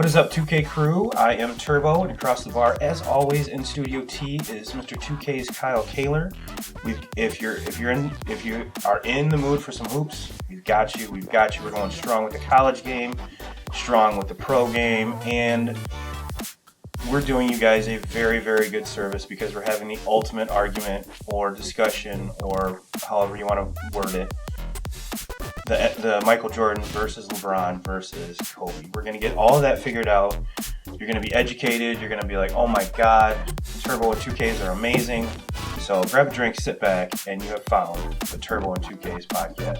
What is up, 2K crew? I am Turbo, and across the bar, as always, in Studio T is Mr. 2K's Kyle Kaler. If you are in the mood for some hoops, we've got you. We've got you. We're going strong with the college game, strong with the pro game, and we're doing you guys a very, very good service because we're having the ultimate argument or discussion, or however you want to word it. The Michael Jordan versus LeBron versus Kobe. We're going to get all of that figured out. You're going to be educated. You're going to be like, oh my God, Turbo and 2Ks are amazing. So grab a drink, sit back, and you have found the Turbo and 2Ks podcast.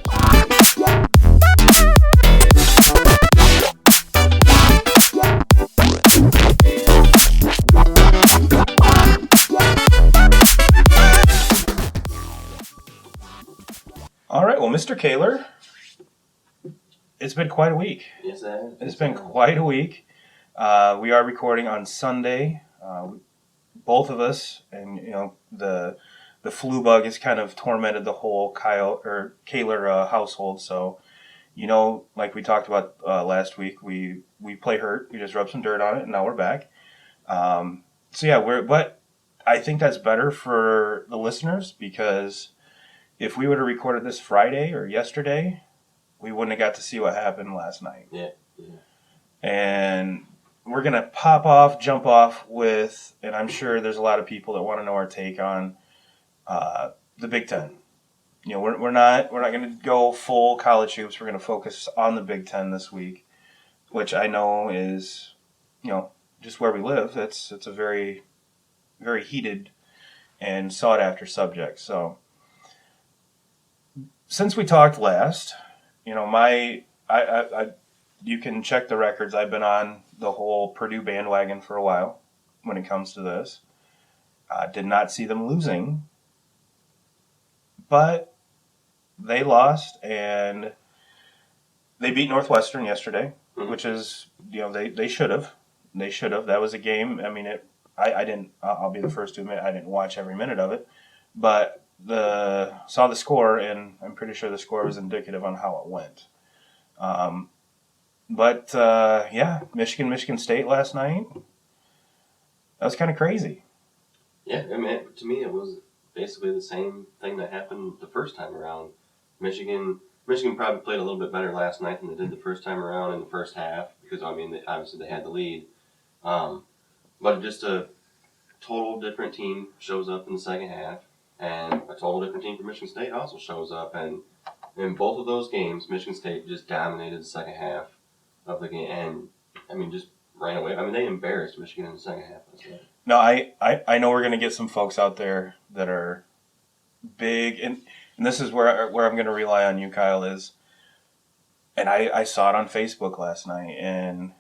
All right, well, Mr. Kaler, it's been quite a week. Yes, it has. It's been quite a week. We are recording on Sunday. Both of us, and the flu bug has kind of tormented the whole Kaler household. So, like we talked about last week, we play hurt. We just rubbed some dirt on it, and now we're back. But I think that's better for the listeners because if we would have recorded this Friday or yesterday, we wouldn't have got to see what happened last night. Yeah. And we're going to jump off with, and I'm sure there's a lot of people that want to know our take on the Big Ten. We're not going to go full college hoops. We're going to focus on the Big Ten this week, which I know is, just where we live. It's a very, very heated and sought after subject. So since we talked last, you can check the records. I've been on the whole Purdue bandwagon for a while when it comes to this. Did not see them losing, but they lost and they beat Northwestern yesterday, which is, they should have. They should have. That was a game. I mean, I didn't. I'll be the first to admit I didn't watch every minute of it, but saw the score, and I'm pretty sure the score was indicative on how it went. Michigan State last night, that was kind of crazy. Yeah, I mean, to me, it was basically the same thing that happened the first time around. Michigan probably played a little bit better last night than they did the first time around in the first half because, obviously they had the lead. But just a total different team shows up in the second half, and a total different team for Michigan State also shows up. And in both of those games, Michigan State just dominated the second half of the game, and just ran away. They embarrassed Michigan in the second half. No, I know we're going to get some folks out there that are big, and this is where I'm going to rely on you, Kyle, and I saw it on Facebook last night, and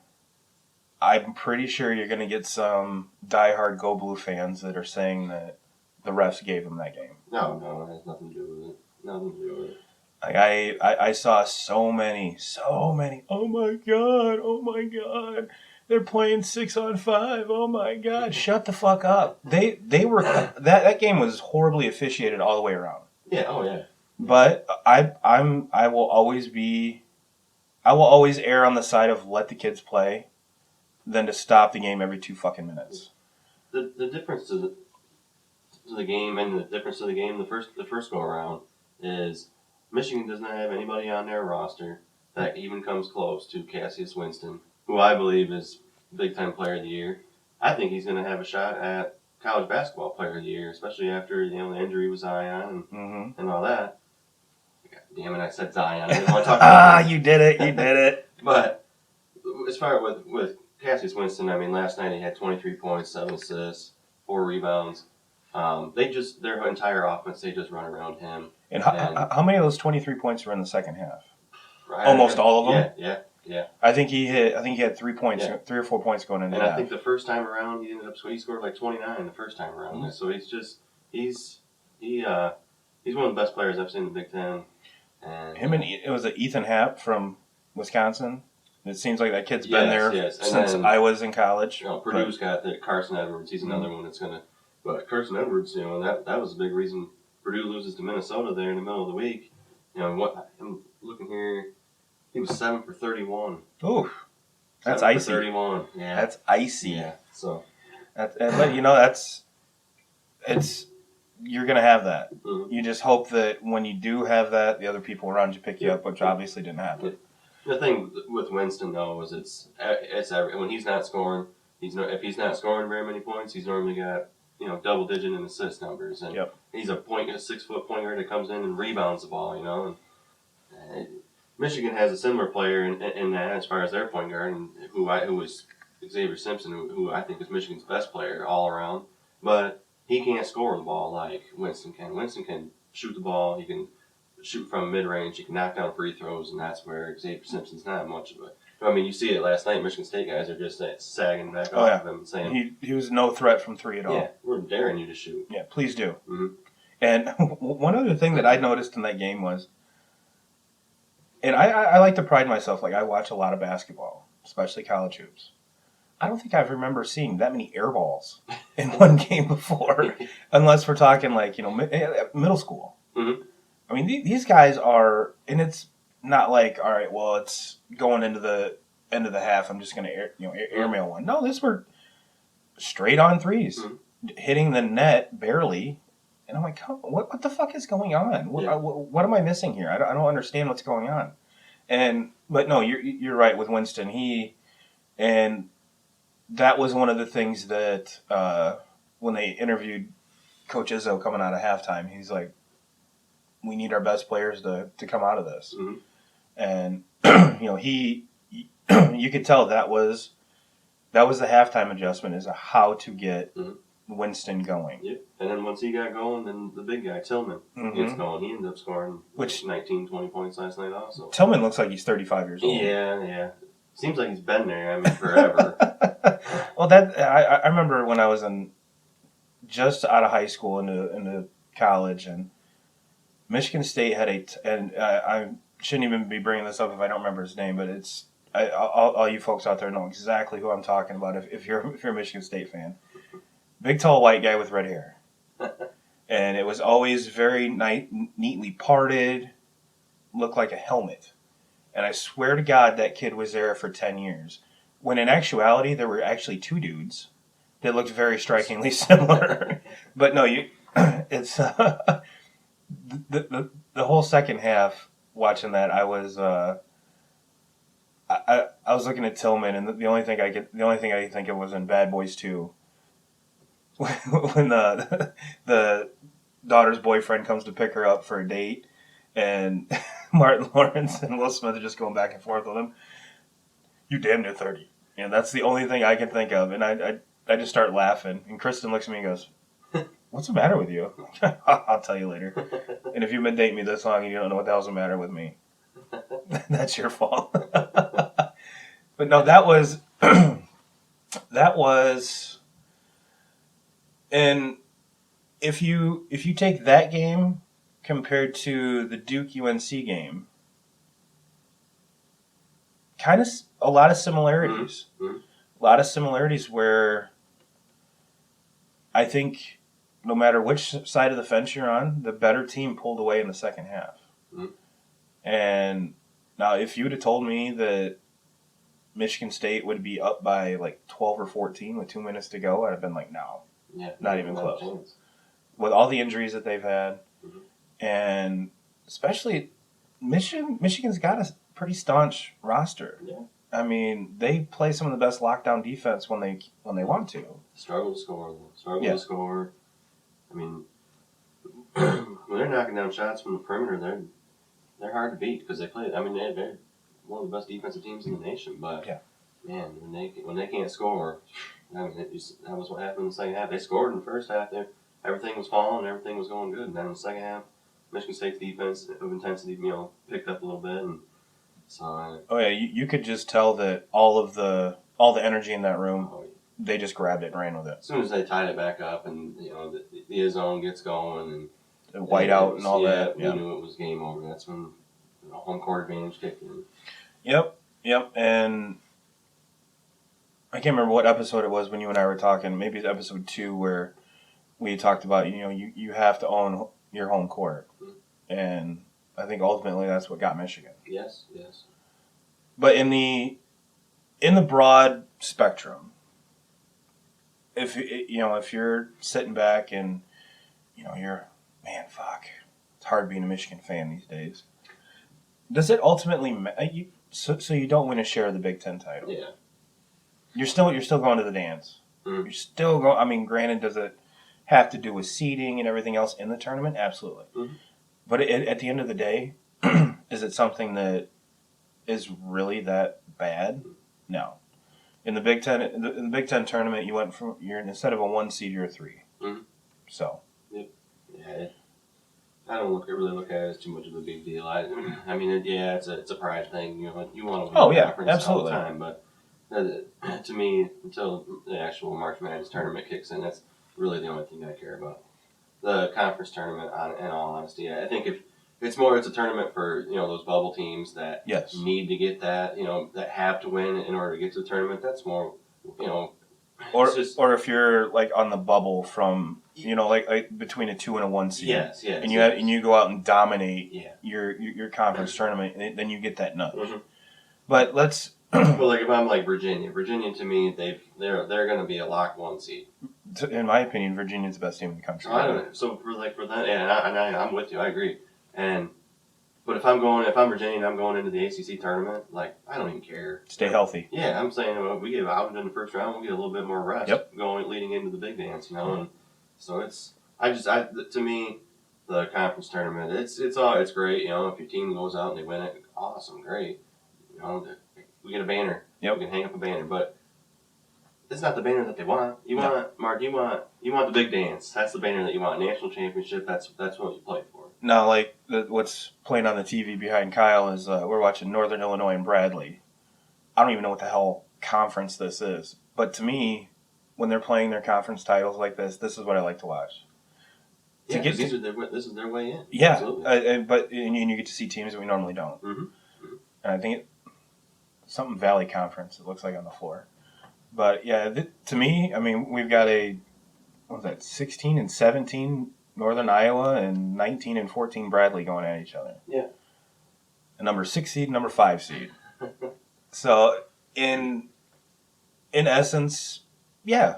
I'm pretty sure you're going to get some diehard Go Blue fans that are saying that the refs gave them that game. No, it has nothing to do with it. Nothing to do with it. I saw so many. Oh my God! They're playing 6-on-5. Oh my God! Shut the fuck up. They were that game was horribly officiated all the way around. Yeah. Oh yeah. But I will always err on the side of let the kids play, than to stop the game every 2 fucking minutes. The difference to the game and the difference to the game the first go around is Michigan does not have anybody on their roster that even comes close to Cassius Winston, who I believe is Big Ten Player of the Year. I think he's going to have a shot at College Basketball Player of the Year, especially after the injury with Zion and all that. God damn it, I said Zion. I didn't want to talk about You did it. But as far with Cassius Winston, last night he had 23 points, 7 assists, 4 rebounds. Their entire offense, they just run around him. And how many of those 23 points were in the second half? Almost all of them? Yeah. I think he had 3 points, 3 or 4 points going into that. And I think the first time around he scored like 29 the first time around. Mm-hmm. So he's one of the best players I've seen in the Big Ten. And it was Ethan Happ from Wisconsin. It seems like that kid's been there since I was in college. Purdue's got Carson Edwards. He's another one that's gonna. But Carson Edwards, that was a big reason Purdue loses to Minnesota there in the middle of the week. I'm looking here. He was 7 for 31. Ooh, That's 7 for icy. 31. Yeah. That's icy. Yeah. So. But it's you're gonna have that. Mm-hmm. You just hope that when you do have that, the other people around you pick you up, which obviously didn't happen. The thing with Winston though is it's when he's not scoring, if he's not scoring very many points, he's normally got double digit in assist numbers, and he's a 6-foot point guard that comes in and rebounds the ball, And Michigan has a similar player in that as far as their point guard, and who was Xavier Simpson, who I think is Michigan's best player all around, but he can't score the ball like Winston can. Winston can shoot the ball. He can shoot from mid-range. He can knock down free throws, and that's where Xavier Simpson's not much of a. I mean, you see it last night. Michigan State guys are just sagging back off of him and saying he was no threat from three at all. Yeah, we're daring you to shoot. Yeah, please do. Mm-hmm. And one other thing that I noticed in that game was, and I like to pride myself, like I watch a lot of basketball, especially college hoops. I don't think I remember seeing that many air balls in one game before, unless we're talking like middle school. Mm-hmm. I mean, these guys are, and it's not like, all right, well, it's going into the end of the half. I'm just going to airmail one. No, these were straight on threes, hitting the net barely. And I'm like, what the fuck is going on? What am I missing here? I don't understand what's going on. But no, you're right with Winston. And that was one of the things that when they interviewed Coach Izzo coming out of halftime, he's like, we need our best players to come out of this. Mm-hmm. And you could tell that was the halftime adjustment, is how to get Winston going. Yeah, and then once he got going, then the big guy Tillman gets going. He ended up scoring 19, 20 points last night also. Tillman looks like he's 35 years old. Yeah. Seems like he's been there. I mean, forever. Well, I remember when I was just out of high school into college, and Michigan State had I shouldn't even be bringing this up if I don't remember his name, but it's all you folks out there know exactly who I'm talking about if you're a Michigan State fan. Big, tall, white guy with red hair. And it was always very neatly parted, looked like a helmet. And I swear to God that kid was there for 10 years. When in actuality, there were actually two dudes that looked very strikingly similar. But no, it's the whole second half watching that, I was I was looking at Tillman, and the only thing I think of was in Bad Boys 2. When the daughter's boyfriend comes to pick her up for a date, and Martin Lawrence and Will Smith are just going back and forth with him. You damn near 30. And that's the only thing I can think of. And I just start laughing. And Kristen looks at me and goes, what's the matter with you? I'll tell you later. And if you've been dating me this long and you don't know what the hell's the matter with me, that's your fault. But no, that was... And if you take that game compared to the Duke UNC game, kind of a lot of similarities. Mm-hmm. A lot of similarities where I think no matter which side of the fence you're on, the better team pulled away in the second half. Mm-hmm. And now if you would have told me that Michigan State would be up by like 12 or 14 with 2 minutes to go, I'd have been like, no. Yeah, not even close. With all the injuries that they've had, and especially Michigan's got a pretty staunch roster. Yeah. I mean, they play some of the best lockdown defense when they want to. Struggle to score. I mean, when they're knocking down shots from the perimeter, they're hard to beat because they play. I mean, they're one of the best defensive teams in the nation. But man, when they can't score. I mean, that was what happened in the second half. They scored in the first half. Everything was falling, everything was going good. And then in the second half, Michigan State's defense of intensity, picked up a little bit. And so. You could just tell that all the energy in that room, they just grabbed it and ran with it. As soon as they tied it back up, and the zone gets going, and the whiteout and all that, we knew it was game over. That's when the home court advantage kicked in. Yep, and. I can't remember what episode it was when you and I were talking. Maybe it's episode 2 where we talked about, you have to own your home court. And I think ultimately that's what got Michigan. Yes. But in in the broad spectrum, if you're sitting back and you're, man, fuck, it's hard being a Michigan fan these days. Does it ultimately so you don't win a share of the Big Ten title? Yeah. You're still going to the dance. Mm-hmm. You're still going. I mean, granted, does it have to do with seeding and everything else in the tournament? Absolutely. Mm-hmm. But at the end of the day, is it something that is really that bad? No. In the Big Ten, in the Big Ten tournament, you're instead of a 1 seed, you're a 3. Mm-hmm. So. Yeah. I don't really look at it as too much of a big deal. I mean, it's a pride thing. You want to win the conference absolutely. all the time, but to me, until the actual March Madness tournament kicks in, that's really the only thing I care about. The conference tournament, in all honesty, I think if it's a tournament for those bubble teams that need to get that that have to win in order to get to the tournament. That's more or if you're like on the bubble from like between a 2 and a 1 seed, and you go out and dominate your conference tournament, then you get that nudge. Mm-hmm. But let's. Well, like if I'm like Virginia to me, they're going to be a lock 1 seed. In my opinion, Virginia's the best team in the country. I don't know. So for that, and I'm with you. I agree. But if I'm Virginia and I'm going into the ACC tournament, like I don't even care. Stay healthy. Yeah, I'm saying we get out in the first round, we get a little bit more rest. Leading into the big dance, and so to me, the conference tournament, it's great. If your team goes out and they win it, awesome, great. We get a banner. Yep. We can hang up a banner, but it's not the banner that they want. You want the big dance. That's the banner that you want. National championship. That's what you play for. Now, like what's playing on the TV behind Kyle is we're watching Northern Illinois and Bradley. I don't even know what the hell conference this is, but to me, when they're playing their conference titles like this is what I like to watch. Yeah, this is their way in. Yeah, but you get to see teams that we normally don't. Mm-hmm. And I think something Valley Conference, it looks like, on the floor. But yeah, to me, I mean, we've got 16 and 17 Northern Iowa and 19 and 14 Bradley going at each other. Yeah. A number 6 seed, number 5 seed. So in essence, yeah,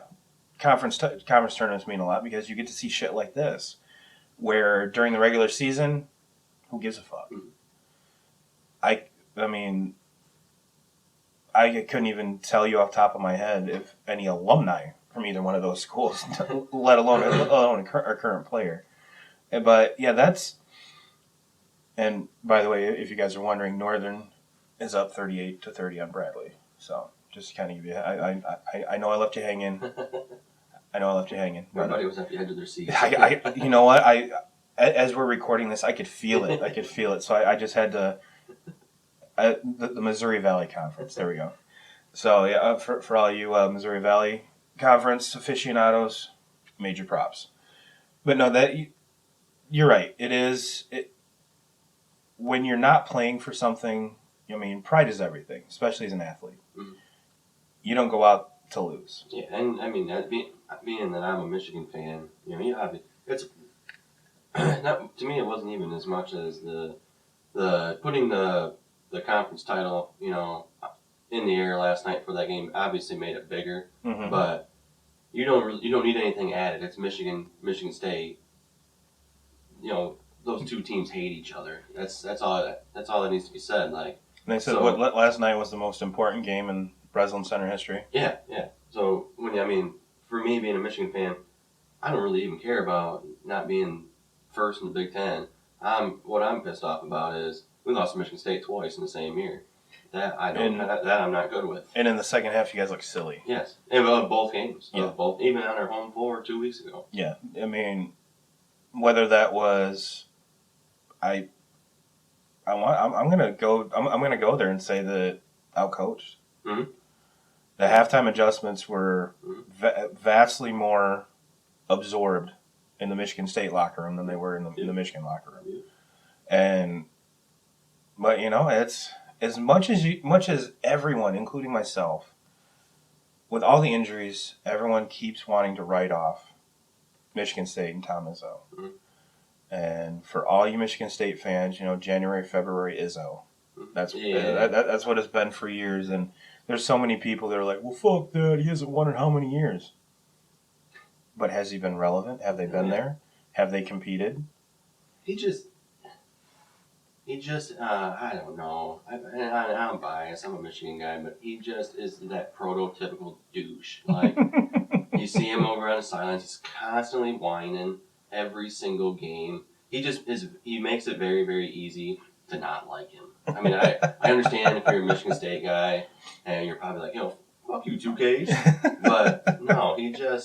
conference tournaments mean a lot because you get to see shit like this, where during the regular season, who gives a fuck? Mm-hmm. I mean, I couldn't even tell you off the top of my head if any alumni from either one of those schools, let alone a current player. But yeah, that's. And by the way, if you guys are wondering, Northern is up 38-30 on Bradley. So just to kind of give you, I know I left you hanging. Everybody was at the edge of their seat. You know what? As we're recording this, I could feel it. So I just had to. The Missouri Valley Conference. There we go. So yeah, for all you Missouri Valley Conference aficionados, major props. But no, you're right. It is when you're not playing for something. I mean, pride is everything, especially as an athlete. Mm-hmm. You don't go out to lose. Yeah, and I mean, being that I'm a Michigan fan, it's not, to me. It wasn't even as much as the putting the conference title, in the air last night for that game obviously made it bigger. Mm-hmm. But you don't need anything added. It's Michigan State. Those two teams hate each other. That's all that needs to be said. Like, and they said last night was the most important game in Breslin Center history. Yeah. So for me being a Michigan fan, I don't really even care about not being first in the Big Ten. What I'm pissed off about is we lost to Michigan State twice in the same year. That I'm not good with. And in the second half, you guys look silly. Yes, and both games. Yeah. Both, even on our home floor 2 weeks ago. Yeah, I mean, whether that was, I'm gonna go there and say that outcoached. Mm-hmm. The halftime adjustments were vastly more absorbed in the Michigan State locker room than they were in the Michigan locker room. Yeah. But it's as much as everyone, including myself, with all the injuries, everyone keeps wanting to write off Michigan State and Tom Izzo. Mm-hmm. And for all you Michigan State fans, January, February, Izzo. That's what it's been for years. And there's so many people that are like, well, fuck that. He hasn't won in how many years? But has he been relevant? Have they been there? Have they competed? He just, I don't know. I'm biased. I'm a Michigan guy, but he just is that prototypical douche. Like, you see him over on the sidelines. He's constantly whining every single game. He just is. He makes it very, very easy to not like him. I mean, I understand if you're a Michigan State guy and you're probably like, fuck you, 2Ks. But no, he's like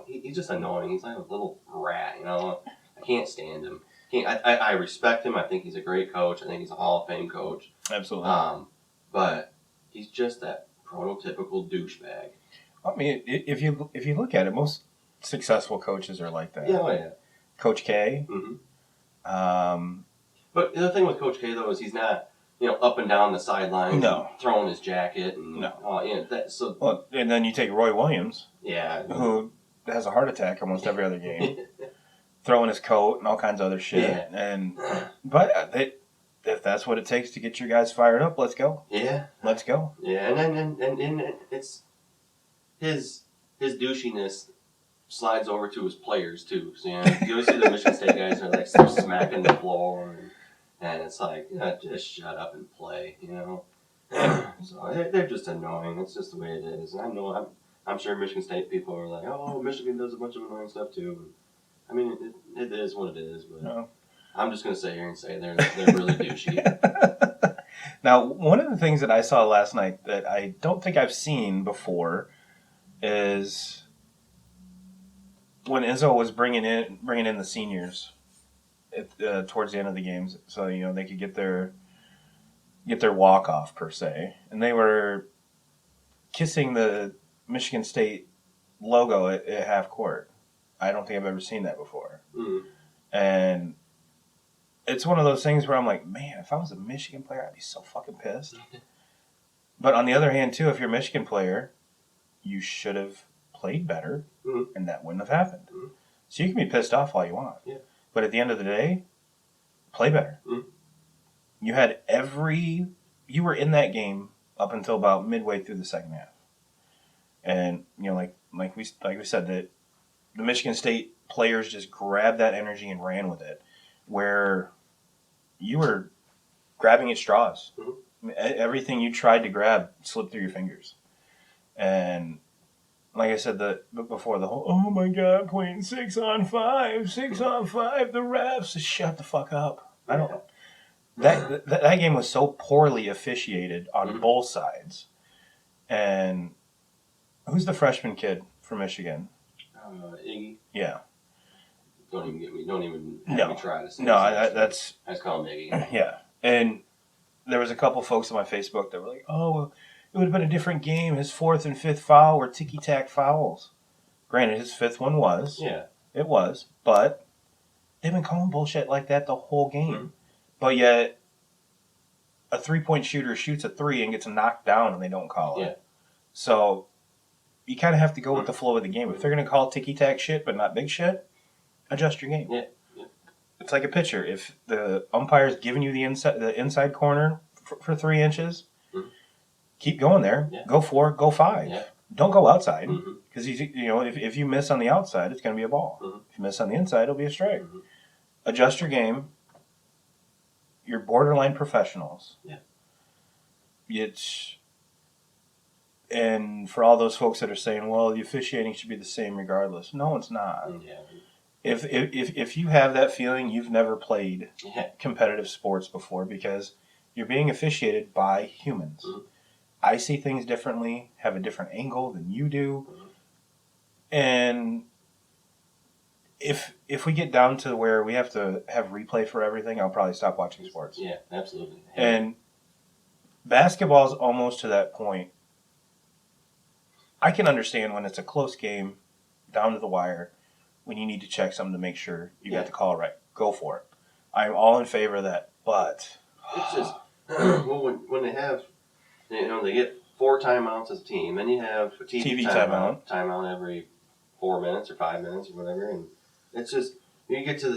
he's just annoying. He's like a little rat, I can't stand him. I respect him. I think he's a great coach. I think he's a Hall of Fame coach. Absolutely. But he's just that prototypical douchebag. I mean, if you look at it, most successful coaches are like that. Yeah. Coach K. Mm-hmm. But the thing with Coach K though is he's not, up and down the sidelines, throwing his jacket and Well, and then you take Roy Williams, who has a heart attack almost every other game, throwing his coat and all kinds of other shit. Yeah. But if that's what it takes to get your guys fired up, let's go. Yeah, let's go. Yeah, and it's his douchiness slides over to his players too. So you see the Michigan State guys are like start smacking the floor, and it's like just shut up and play, So they're just annoying. It's just the way it is. And I'm sure Michigan State people are like, oh, Michigan does a bunch of annoying stuff too. I mean, it is what it is, but no. I'm just gonna sit here and say they're really douchey. Now, one of the things that I saw last night that I don't think I've seen before is when Izzo was bringing in the seniors towards the end of the games, so they could get their walk off per se, and they were kissing the Michigan State logo at half court. I don't think I've ever seen that before, and it's one of those things where I'm like, man, if I was a Michigan player, I'd be so fucking pissed. But on the other hand, too, if you're a Michigan player, you should have played better, and that wouldn't have happened. So you can be pissed off all you want. Yeah. But at the end of the day, play better. You had you were in that game up until about midway through the second half. And, like we said, that the Michigan State players just grabbed that energy and ran with it, where you were grabbing at straws. Everything you tried to grab slipped through your fingers. And like I said before, the whole, oh my God, playing 6-on-5, the refs, shut the fuck up. I don't. That game was so poorly officiated on both sides. And who's the freshman kid from Michigan? Iggy. Yeah. Don't even get me. Don't even have me try to say. No, I just call him Iggy. Yeah, and there was a couple folks on my Facebook that were like, "Oh, well, it would have been a different game. His fourth and fifth foul were ticky-tack fouls." Granted, his fifth one was. Yeah, it was, but they've been calling bullshit like that the whole game. But yet, a three-point shooter shoots a three and gets knocked down, and they don't call it. So you kind of have to go with the flow of the game. If they're going to call ticky-tack shit but not big shit, adjust your game. Yeah. It's like a pitcher. If the umpire's giving you the inside corner for 3 inches, keep going there. Yeah. Go 4, go 5. Yeah. Don't go outside because if you miss on the outside, it's going to be a ball. If you miss on the inside, it'll be a strike. Adjust your game. You're borderline professionals. Yeah. And for all those folks that are saying, well, the officiating should be the same regardless. No, it's not. Yeah. If you have that feeling, you've never played competitive sports before because you're being officiated by humans. I see things differently, have a different angle than you do. And if we get down to where we have to have replay for everything, I'll probably stop watching sports. Yeah, absolutely. And basketball's almost to that point. I can understand when it's a close game, down to the wire, when you need to check something to make sure you got the call right. Go for it. I'm all in favor of that, but it's just well when they have they get 4 timeouts as a team, then you have a TV timeout every 4 minutes or 5 minutes or whatever, and it's just you get to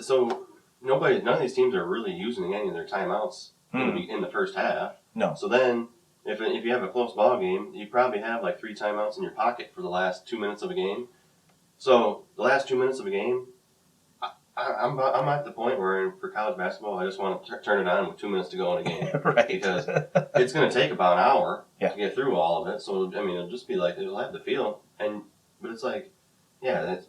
none of these teams are really using any of their timeouts in the first half. No. So then, if you have a close ball game, you probably have like 3 timeouts in your pocket for the last 2 minutes of a game. So the last 2 minutes of a game, I'm at the point where for college basketball, I just want to turn it on with 2 minutes to go in a game. Right. Because it's going to take about an hour Yeah. to get through all of it. So, I mean, it'll just be like, it'll have the feel. But it's like, yeah, that's,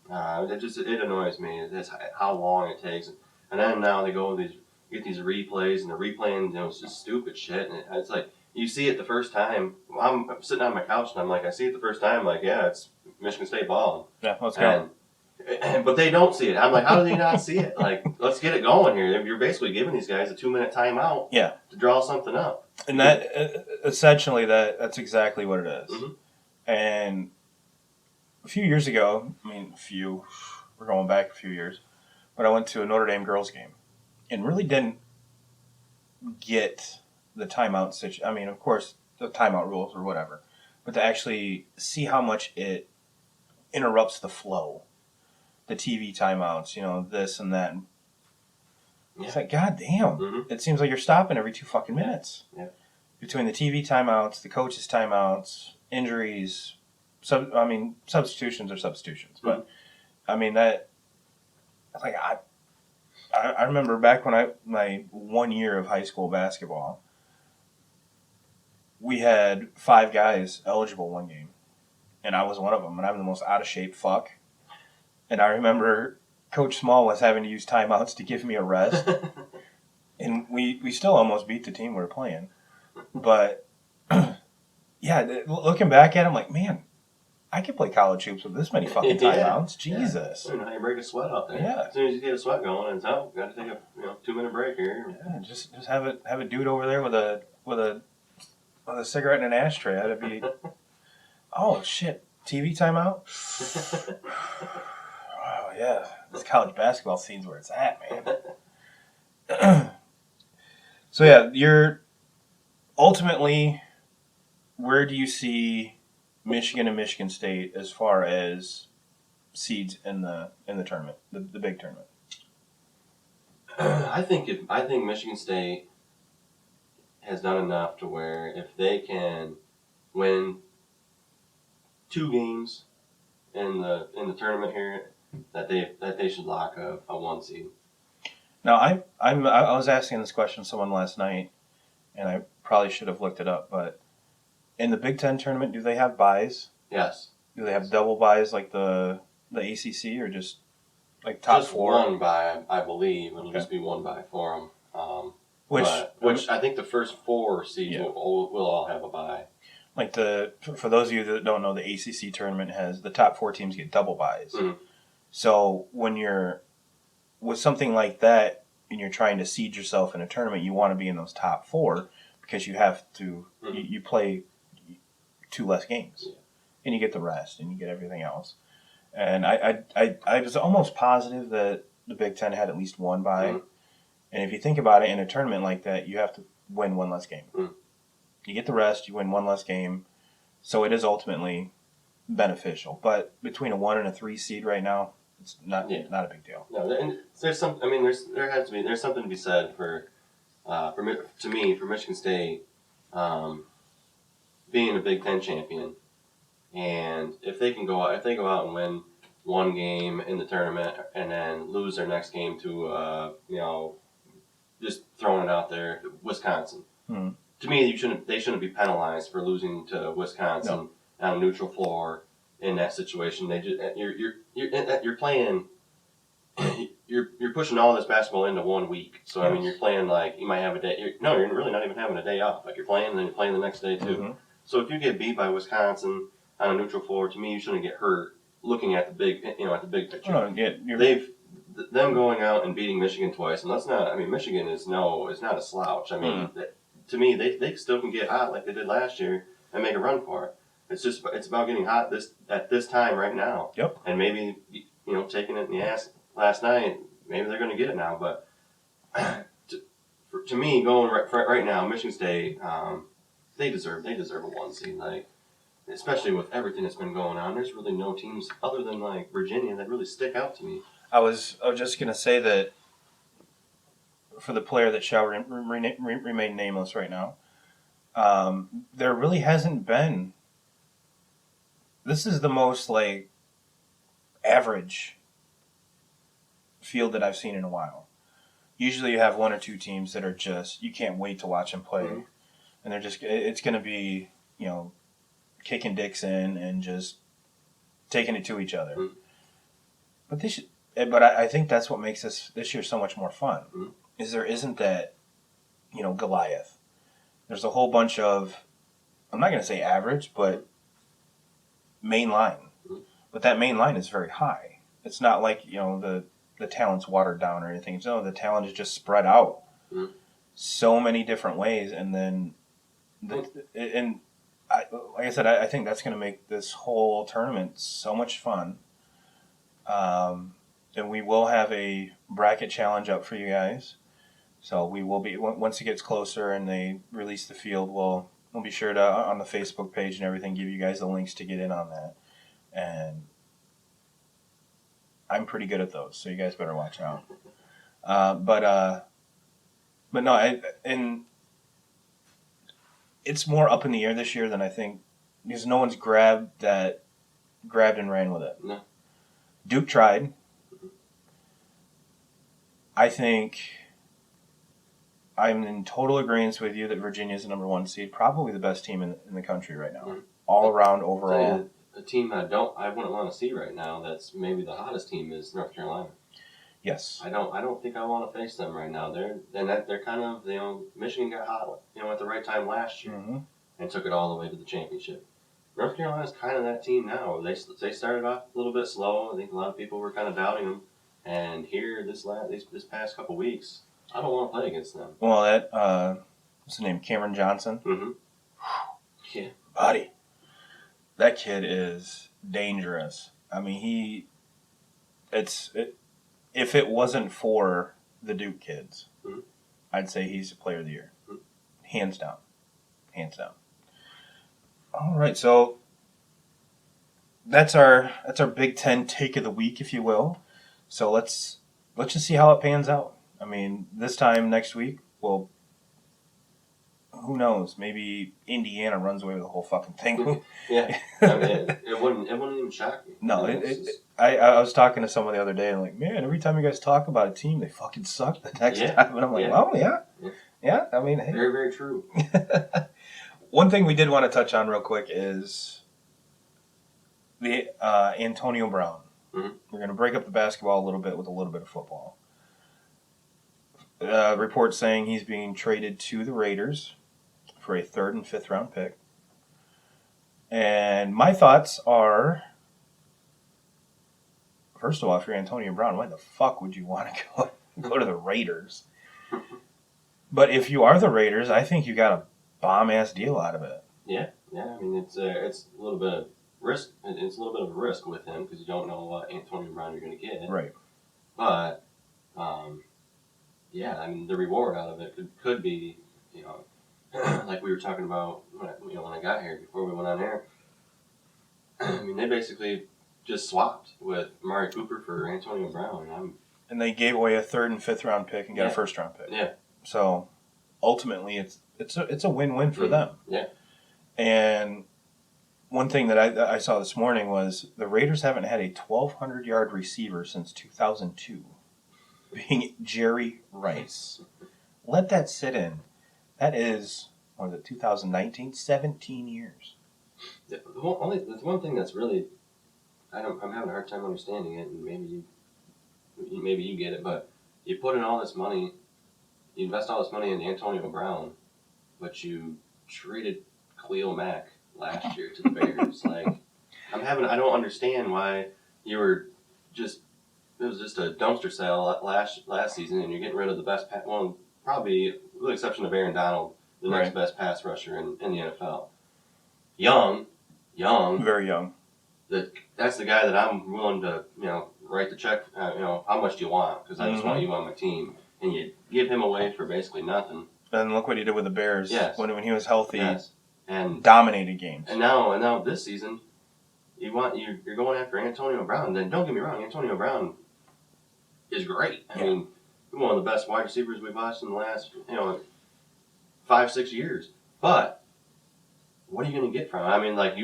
it annoys me. It's how long it takes. And then now they get these replays, and they're replaying, it's just stupid shit. And it's like, you see it the first time. I'm sitting on my couch, and I'm like, I see it the first time, like, yeah, it's Michigan State ball. Yeah, let's go. But they don't see it. I'm like, how do they not see it? Like, let's get it going here. You're basically giving these guys a 2-minute timeout to draw something up. And that, essentially, that's exactly what it is. Mm-hmm. And a few years ago, we're going back a few years, but I went to a Notre Dame girls game and really didn't get the timeout situation. I mean, of course, the timeout rules or whatever, but to actually see how much it interrupts the flow. The TV timeouts, this and that. Yeah. It's like, God damn. Mm-hmm. It seems like you're stopping every 2 fucking minutes. Yeah. Between the TV timeouts, the coaches' timeouts, injuries, substitutions are substitutions. Mm-hmm. But, I mean, that, like, I remember back when my 1 year of high school basketball, we had 5 guys eligible one game. And I was one of them. And I'm the most out-of-shape fuck. And I remember Coach Small was having to use timeouts to give me a rest. And we still almost beat the team we were playing. But, yeah, looking back at it, I'm like, man, I could play college hoops with this many fucking timeouts. Jesus. Yeah. I don't know how you break a sweat out there. Yeah. As soon as you get a sweat going, it's out. Got to take a 2-minute break here. Yeah, just have a dude over there with a cigarette and an ashtray. That'd be, oh, shit. TV timeout? Oh, yeah. This college basketball scene's where it's at, man. So, yeah, you're ultimately, where do you see Michigan and Michigan State as far as seeds in the tournament, the big tournament? I think Michigan State has done enough to where if they can win 2 games in the tournament here, that they should lock a 1 seed. Now, I was asking this question to someone last night, and I probably should have looked it up, but in the Big Ten tournament, do they have byes? Yes. Do they have double byes like the ACC, or just like top just 4? One bye, I believe. It'll just be one bye for them. Which I think the first 4 seeds will all have a bye. Like for those of you that don't know, the ACC tournament has the top 4 teams get double byes. Mm-hmm. So when you're with something like that and you're trying to seed yourself in a tournament, you want to be in those top 4 because you have to you play 2 less games, and you get the rest and you get everything else. And I was almost positive that the Big Ten had at least 1 bye. Mm-hmm. And if you think about it, in a tournament like that, you have to win 1 less game. Mm-hmm. You get the rest, you win 1 less game, so it is ultimately beneficial. But between a 1 and a 3 seed right now, it's not a big deal. No, and there's something to be said for Michigan State being a Big Ten champion, and if they go out and win 1 game in the tournament and then lose their next game to just throwing it out there, Wisconsin. Hmm. To me, they shouldn't be penalized for losing to Wisconsin on a neutral floor in that situation. You're playing. You're pushing all this basketball into 1 week. So I mean, you're playing like you might have a day. You're really not even having a day off. Like you're playing and then you're playing the next day too. Mm-hmm. So if you get beat by Wisconsin on a neutral floor, to me, you shouldn't get hurt looking at the big picture. Them going out and beating Michigan twice, and Michigan is not a slouch. I mean, to me, they still can get hot like they did last year and make a run for it. It's about getting hot at this time right now. Yep. And maybe taking it in the ass last night, maybe they're going to get it now. But to me, going right now, Michigan State, they deserve a 1 seed. Like, especially with everything that's been going on, there's really no teams other than like Virginia that really stick out to me. I was just gonna say that for the player that shall remain nameless right now, there really hasn't been. This is the most like average field that I've seen in a while. Usually, you have one or two teams that are just you can't wait to watch them play, and they're just it's going to be kicking dicks in and just taking it to each other. But I think that's what makes this year so much more fun. Is there isn't that Goliath. There's a whole bunch of, I'm not going to say average, but main line. But that main line is very high. It's not like, the talent's watered down or anything. No, the talent is just spread out so many different ways. And then, like I said, I think that's going to make this whole tournament so much fun. And we will have a bracket challenge up for you guys. So we will be, once it gets closer and they release the field, we'll be sure to, on the Facebook page and everything, give you guys the links to get in on that. And I'm pretty good at those, so you guys better watch out. But no, and it's more up in the air this year than I think, because no one's grabbed and ran with it. No. Duke tried. I think I'm in total agreement with you that Virginia is the number 1 seed, probably the best team in the country right now, all around overall. A team I wouldn't want to see right now. That's maybe the hottest team is North Carolina. Yes. I don't think I want to face them right now. They're kind of Michigan got hot at the right time last year and took it all the way to the championship. North Carolina's kind of that team now. They started off a little bit slow. I think a lot of people were kind of doubting them, and here this past couple weeks, I don't want to play against them. Well, that what's his name, Cameron Johnson. Yeah, buddy, that kid is dangerous. I mean, if it wasn't for the Duke kids, I'd say he's the player of the year, hands down. All right, so that's our Big Ten take of the week, if you will. So let's just see how it pans out. I mean, this time next week, well, who knows? Maybe Indiana runs away with the whole fucking thing. Yeah, I mean, it wouldn't even shock me. No, I was talking to someone the other day and like, man, every time you guys talk about a team, they fucking suck the next time. And I'm like, well, yeah. I mean, hey. Very, very true. One thing we did want to touch on real quick is the Antonio Brown. We're going to break up the basketball a little bit with a little bit of football. Reports saying he's being traded to the Raiders for a 3rd and 5th round pick. And my thoughts are, first of all, if you're Antonio Brown, why the fuck would you want to go to the Raiders? But if you are the Raiders, I think you got a bomb-ass deal out of it. Yeah. I mean, it's a little bit of risk. It's a little bit of a risk with him because you don't know what Antonio Brown you're going to get. Right. But, yeah, I mean, the reward out of it could be, like we were talking about when I got here before we went on air. I mean, they basically just swapped with Amari Cooper for Antonio Brown, and they gave away a 3rd and 5th round pick and got a 1st round pick. Yeah. So ultimately, it's a win-win for them. Yeah. And one thing that I saw this morning was the Raiders haven't had a 1,200-yard receiver since 2002, being Jerry Rice. Let that sit in. That is, 2019? 17 years. The one thing that's really, I'm having a hard time understanding it, and maybe you get it, but you put in all this money, you invest all this money in Antonio Brown, but you traded Khalil Mack last year to the Bears. I don't understand why you were it was just a dumpster sale last season, and you're getting rid of the best, probably with the exception of Aaron Donald, the next best pass rusher in the NFL. Young, very young. That's the guy that I'm willing to write the check. How much do you want? Because I just want you on my team, and you give him away for basically nothing. And look what he did with the Bears. Yes. When he was healthy, and dominated games. And now this season, you're going after Antonio Brown. Then don't get me wrong, Antonio Brown is great. I mean, one of the best wide receivers we've watched in the last 5-6 years. But what are you going to get from him? I mean, like,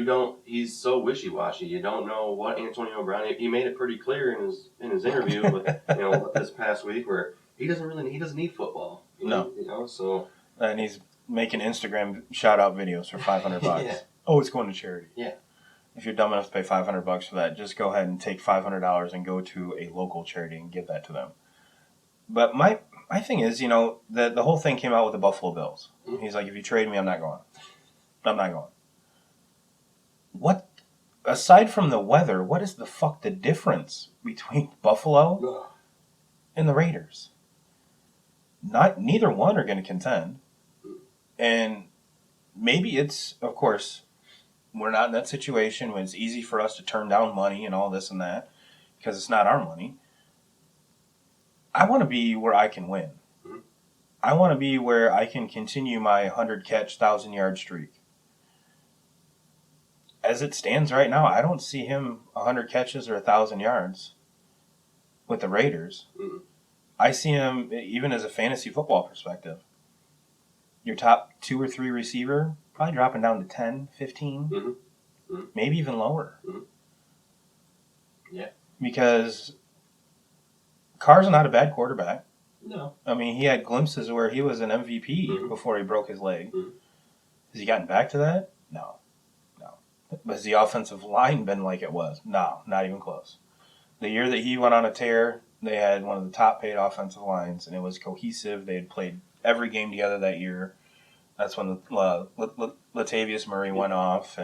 he's so wishy-washy. You don't know what Antonio Brown, he made it pretty clear in his interview with, this past week where he doesn't need football. No. So. And he's making Instagram shout-out videos for $500. Yeah. Oh, it's going to charity. Yeah. If you're dumb enough to pay $500 for that, just go ahead and take $500 and go to a local charity and give that to them. But my thing is, the whole thing came out with the Buffalo Bills. Mm-hmm. He's like, if you trade me, I'm not going. I'm not going. What, aside from the weather, what is the difference between Buffalo and the Raiders? Neither one are going to contend. And maybe it's, of course, we're not in that situation when it's easy for us to turn down money and all this and that because it's not our money. I want to be where I can win. Mm-hmm. I want to be where I can continue my 100-catch, 1,000-yard streak. As it stands right now, I don't see him 100 catches or 1,000 yards with the Raiders. Mm-hmm. I see him, even as a fantasy football perspective, your top 2 or 3 receiver probably dropping down to 10, 15, mm-hmm. Mm-hmm. maybe even lower. Mm-hmm. Yeah. Because Carr's not a bad quarterback. No. I mean, he had glimpses where he was an MVP mm-hmm. before he broke his leg. Mm-hmm. Has he gotten back to that? No. Has the offensive line been like it was? No, not even close. The year that he went on a tear, they had one of the top-paid offensive lines, and it was cohesive. They had played every game together that year. That's when Latavius Murray went off.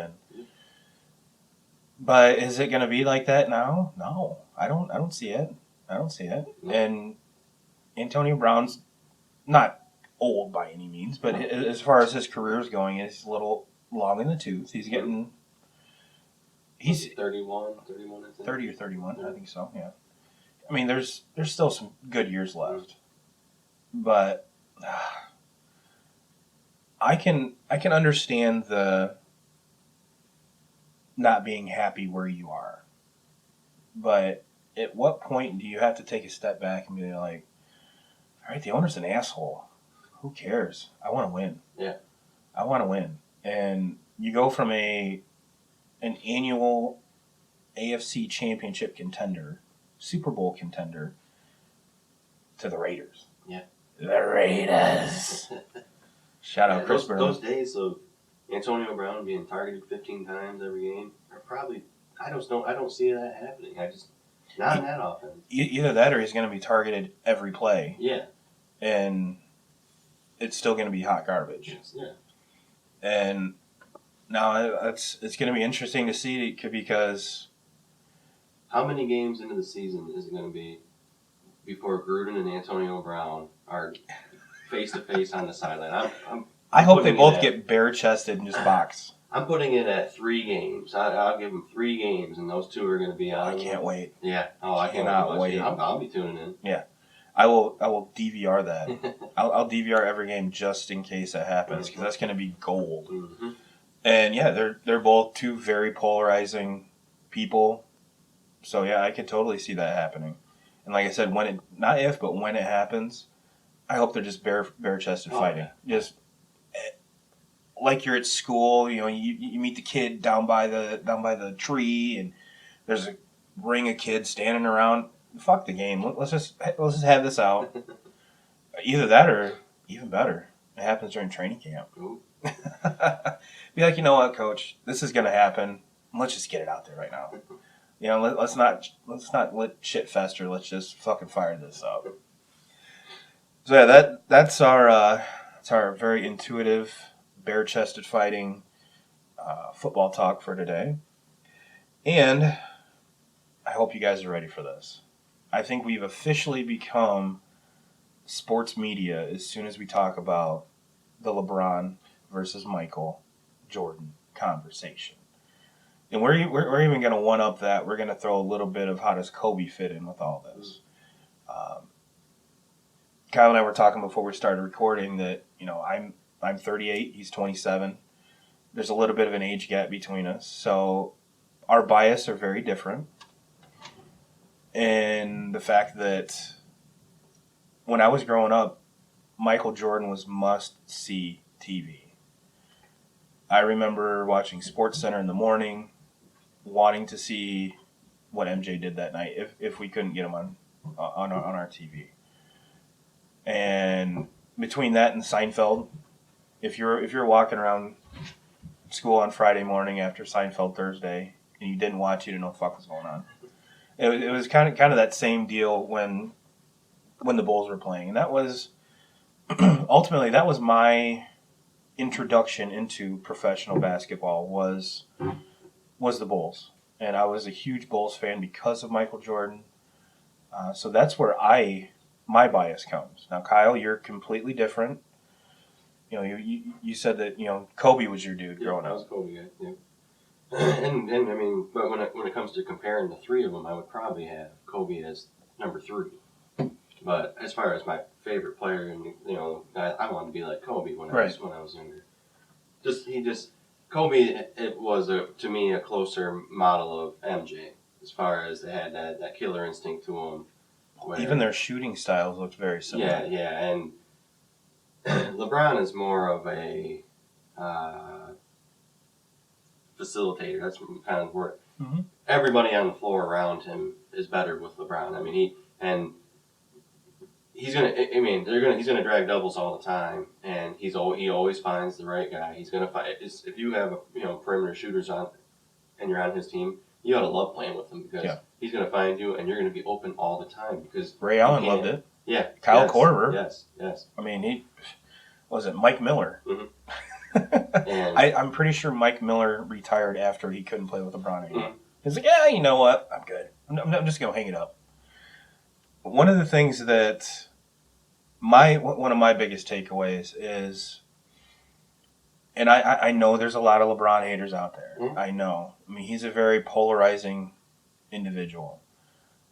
But is it going to be like that now? No, I don't see it. I don't see it. And Antonio Brown's not old by any means, but as far as his career is going, it's a little long in the tooth. He's getting... He's 31, I think. 30 or 31, I think so, yeah. I mean, there's still some good years left. But I can understand the not being happy where you are. But at what point do you have to take a step back and be like, all right, the owner's an asshole. Who cares? I want to win. Yeah. I want to win. And you go from an annual AFC championship contender, Super Bowl contender, to the Raiders. Yeah. The Raiders. Shout out Chris Berman. Those days of Antonio Brown being targeted 15 times every game are probably, I don't see that happening. Not in that offense. Either that or he's going to be targeted every play. Yeah. And it's still going to be hot garbage. Yes, yeah. And now it's going to be interesting to see because... How many games into the season is it going to be before Gruden and Antonio Brown are face-to-face on the sideline? I hope they both get bare-chested and just box. I'm putting it at 3 games. I'll give them 3 games, and those 2 are going to be on. I can't wait. Yeah. Oh, I cannot wait. I'll be tuning in. Yeah. I will DVR that. I'll DVR every game just in case that happens because that's going to be gold. Mm-hmm. And yeah, they're both 2 very polarizing people. So yeah, I could totally see that happening. And like I said, not if, but when it happens, I hope they're just bare-chested fighting. Yeah. Just like you're at school, you meet the kid down by the tree, and there's a ring of kids standing around. Fuck the game. Let's just have this out. Either that or even better, it happens during training camp. Ooh. Be like, you know what, coach, this is gonna happen. Let's just get it out there right now. Let's not let shit fester. Let's just fucking fire this up. So yeah, that's our very intuitive, bare-chested fighting football talk for today. And I hope you guys are ready for this. I think we've officially become sports media as soon as we talk about the LeBron versus Michael Jordan conversation. And we're even going to one-up that. We're going to throw a little bit of how does Kobe fit in with all this. Kyle and I were talking before we started recording that, I'm 38, he's 27. There's a little bit of an age gap between us. So our bias are very different. And the fact that when I was growing up, Michael Jordan was must-see TV. I remember watching Sports Center in the morning, wanting to see what MJ did that night if we couldn't get him on our TV. And between that and Seinfeld, if you're walking around school on Friday morning after Seinfeld Thursday and you didn't watch, you didn't know what the fuck was going on. It was kind of that same deal when the Bulls were playing, and that was ultimately that was my introduction into professional basketball was the Bulls, and I was a huge Bulls fan because of Michael Jordan. So that's where my bias comes. Now, Kyle, you're completely different. You know, you said that Kobe was your dude growing up. I up. was Kobe, yeah. and I mean, but when it comes to comparing the three of them, I would probably have Kobe as number 3. But as far as my favorite player, and I wanted to be like Kobe when I was younger. Kobe. It was to me a closer model of MJ as far as they had that killer instinct to them. Even their shooting styles looked very similar. Yeah, and LeBron is more of a facilitator. That's kind of where everybody on the floor around him is better with LeBron. I mean, he's gonna drag doubles all the time, and he always finds the right guy. He's gonna find if you have perimeter shooters on, and you're on his team, you gotta love playing with him because he's gonna find you, and you're gonna be open all the time because Ray Allen loved it. Yeah, Kyle Korver. Yes. I mean, was it Mike Miller? Mm-hmm. I'm pretty sure Mike Miller retired after he couldn't play with LeBron anymore. He's like, yeah, you know what? I'm good. I'm just gonna hang it up. One of the things that one of my biggest takeaways is, and I know there's a lot of LeBron haters out there. I know. I mean, he's a very polarizing individual,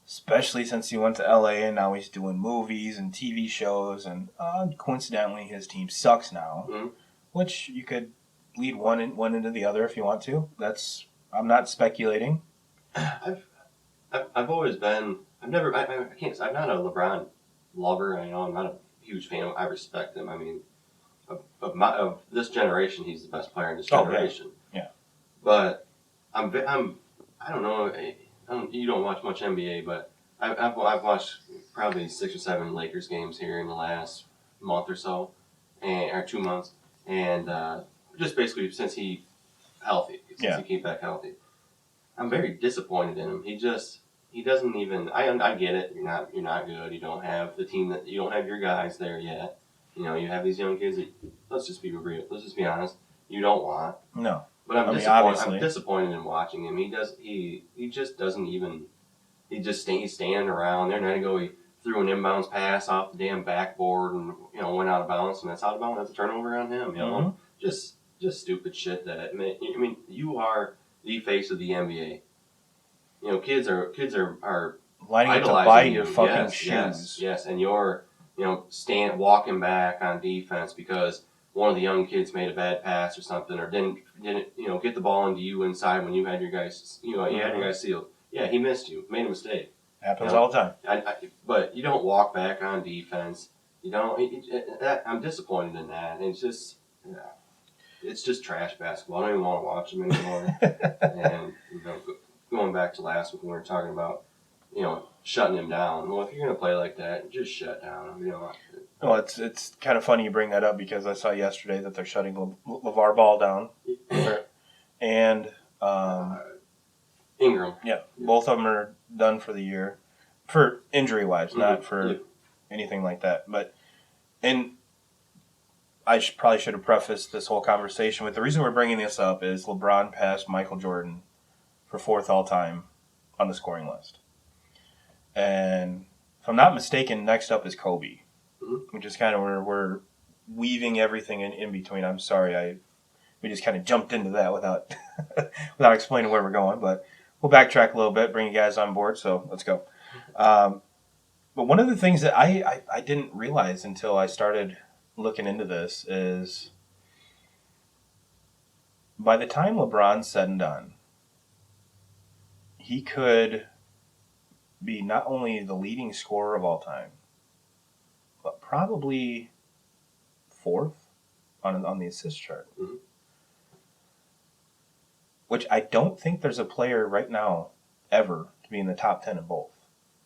especially since he went to LA and now he's doing movies and TV shows, and coincidentally his team sucks now, which you could lead one into the other if you want to. I'm not speculating. I've always been. I'm not a LeBron lover. I'm not a huge fan. I respect him. I mean, of this generation, he's the best player in this generation. Yeah. But I don't know. You don't watch much NBA, but I've watched probably 6 or 7 Lakers games here in the last month or so, or 2 months, and just basically since he came back healthy. I'm very disappointed in him. He doesn't even. I get it. You're not good. You don't have the team you don't have your guys there yet. You have these young kids that, let's just be real. Let's just be honest. You don't want. No. But I'm disappointed in watching him. He just doesn't even. He's standing around there. And he threw an inbounds pass off the damn backboard and went out of bounds, and that's out of bounds. That's a turnover on him. Just stupid shit. You are the face of the NBA. Kids are lining up to buy your fucking shoes. Yes, and you're walking back on defense because one of the young kids made a bad pass or something, or didn't get the ball into you inside when you had your guys you had your guys sealed. Yeah, he missed you, made a mistake. Happens all the time. But you don't walk back on defense. You don't. I'm disappointed in that. It's just. Yeah. It's just trash basketball. I don't even want to watch them anymore. And going back to last week when we were talking about, shutting him down. Well, if you're going to play like that, just shut down. Well, it's kind of funny you bring that up because I saw yesterday that they're shutting LeVar Ball down, and Ingram. Yeah, both of them are done for the year, for injury-wise, not for anything like that. And I probably should have prefaced this whole conversation with the reason we're bringing this up is LeBron passed Michael Jordan for 4th all-time on the scoring list. And if I'm not mistaken, next up is Kobe, which is kind of where we're weaving everything in between. I'm sorry, we just kind of jumped into that without without explaining where we're going, but we'll backtrack a little bit, bring you guys on board, so let's go. But one of the things that I didn't realize until I started looking into this is by the time LeBron's said and done, he could be not only the leading scorer of all time, but probably fourth on the assist chart. Mm-hmm. Which I don't think there's a player right now ever to be in the top 10 in both.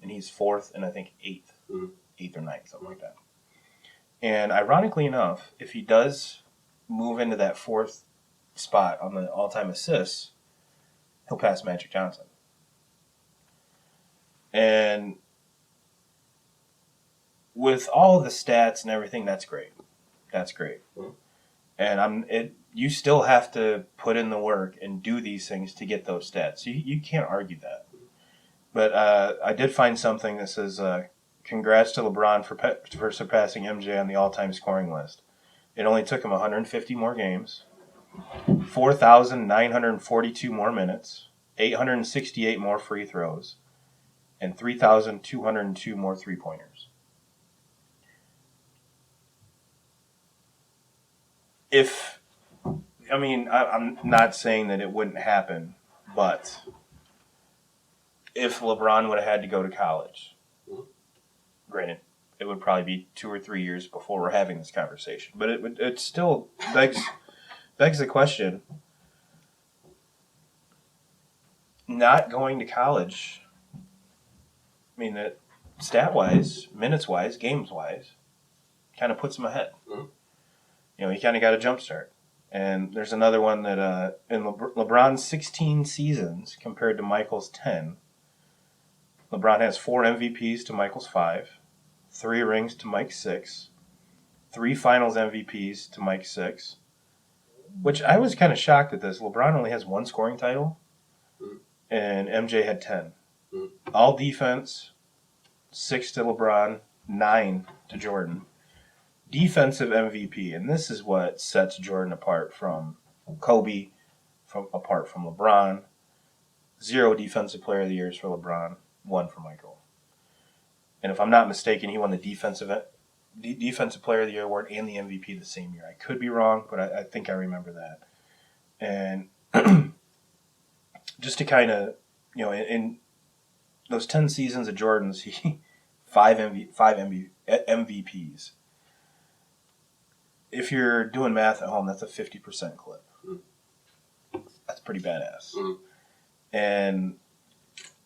And he's fourth and I think eighth. Mm-hmm. Eighth or ninth, something like that. And ironically enough, if he does move into that fourth spot on the all-time assists, he'll pass Magic Johnson. And with all the stats and everything, that's great. That's great. Mm-hmm. And you still have to put in the work and do these things to get those stats. You can't argue that. But I did find something that says, congrats to LeBron for surpassing MJ on the all-time scoring list. It only took him 150 more games, 4,942 more minutes, 868 more free throws, and 3,202 more three-pointers. I'm not saying that it wouldn't happen, but if LeBron would have had to go to college, granted, it would probably be 2 or 3 years before we're having this conversation, but it still begs the question. Not going to college, I mean, that stat-wise, minutes-wise, games-wise, kind of puts him ahead. Mm-hmm. He kind of got a jump start. And there's another one that in LeBron's 16 seasons compared to Michael's 10, LeBron has 4 MVPs to Michael's 5, 3 rings to Mike's 6, 3 finals MVPs to Mike's 6, which I was kind of shocked at this. LeBron only has 1 scoring title, and MJ had 10. All defense, 6 to LeBron, 9 to Jordan. Defensive MVP, and this is what sets Jordan apart from Kobe, apart from LeBron. 0 defensive player of the years for LeBron, 1 for Michael. And if I'm not mistaken, he won the defensive player of the year award and the MVP the same year. I could be wrong, but I think I remember that. And just to kind of, in those 10 seasons of Jordan's, he 5 MVPs. If you're doing math at home, that's a 50% clip. That's pretty badass. Mm-hmm. And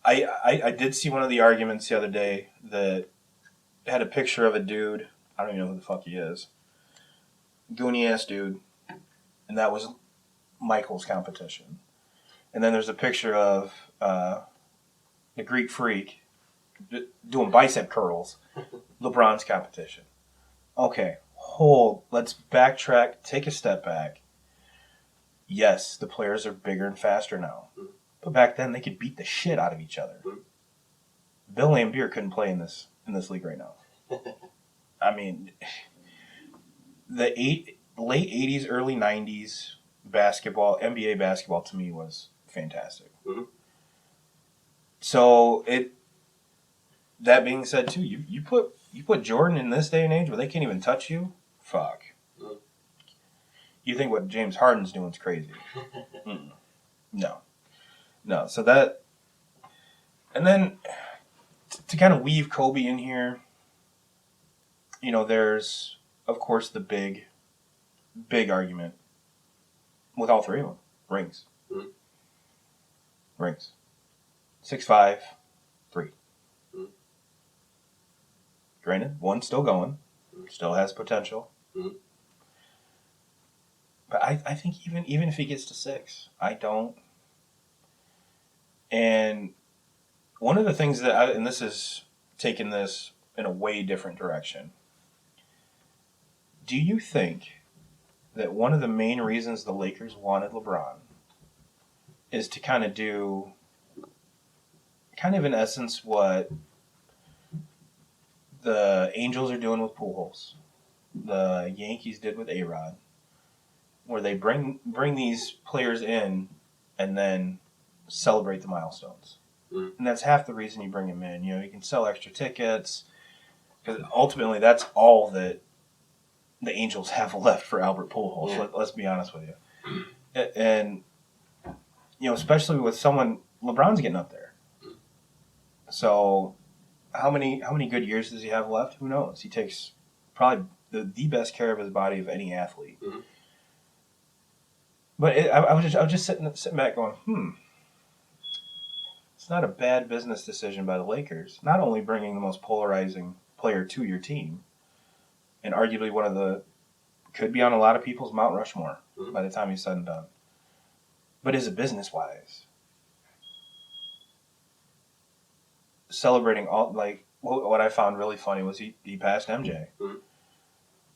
I did see one of the arguments the other day that had a picture of a dude. I don't even know who the fuck he is. Goony ass dude. And that was Michael's competition. And then there's a picture of the Greek Freak doing bicep curls. LeBron's competition. Okay. Let's backtrack, take a step back. Yes, the players are bigger and faster now. But back then, they could beat the shit out of each other. Bill Laimbeer couldn't play in this league right now. I mean, the late 80s, early 90s basketball, NBA basketball, to me was fantastic. Mm-hmm. So, that being said, too, you put Jordan in this day and age where they can't even touch you? Fuck. Mm. You think what James Harden's doing is crazy. No. So that... And then, to kind of weave Kobe in here, there's, of course, the big argument with all 3 of them. Rings. Mm. Rings. 6'5", 3. Granted, 1's still going. Still has potential. Mm-hmm. But I think even if he gets to 6, I don't. And one of the things that and this is taking this in a way different direction. Do you think that one of the main reasons the Lakers wanted LeBron is to kind of do, kind of in essence, what the Angels are doing with Pujols, the Yankees did with A-Rod, where they bring these players in and then celebrate the milestones. Mm. And that's half the reason you bring them in. You can sell extra tickets, because ultimately that's all that the Angels have left for Albert Pujols. Yeah. Let's be honest with you. And, especially with someone, LeBron's getting up there. So... How many good years does he have left? Who knows? He takes probably the best care of his body of any athlete. Mm-hmm. But I was just sitting back going, it's not a bad business decision by the Lakers. Not only bringing the most polarizing player to your team, and arguably could be on a lot of people's Mount Rushmore by the time he's said and done. But is it business-wise? Celebrating all, like, what I found really funny was he passed MJ. Mm-hmm.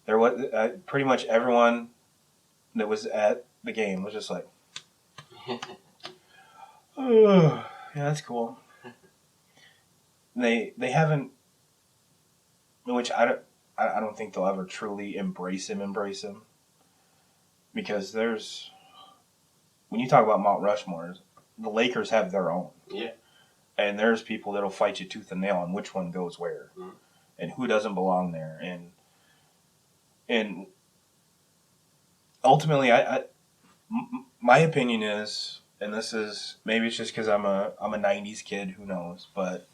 There was pretty much everyone that was at the game was just like, oh, yeah, that's cool. They haven't, which I don't think they'll ever truly embrace him, because when you talk about Mount Rushmores, the Lakers have their own. Yeah. And there's people that'll fight you tooth and nail on which one goes where, and who doesn't belong there, and ultimately, my opinion is, and this is maybe it's just because I'm a '90s kid, who knows, but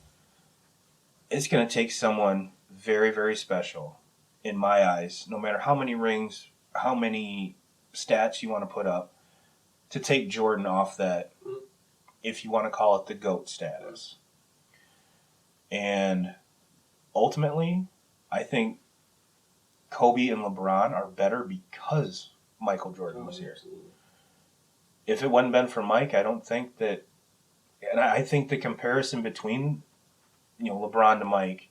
it's going to take someone very, very special, in my eyes, no matter how many rings, how many stats you want to put up, to take Jordan off that, if you want to call it the GOAT status. And ultimately, I think Kobe and LeBron are better because Michael Jordan was here. If it wasn't been for Mike, I don't think that, and I think the comparison between, LeBron to Mike,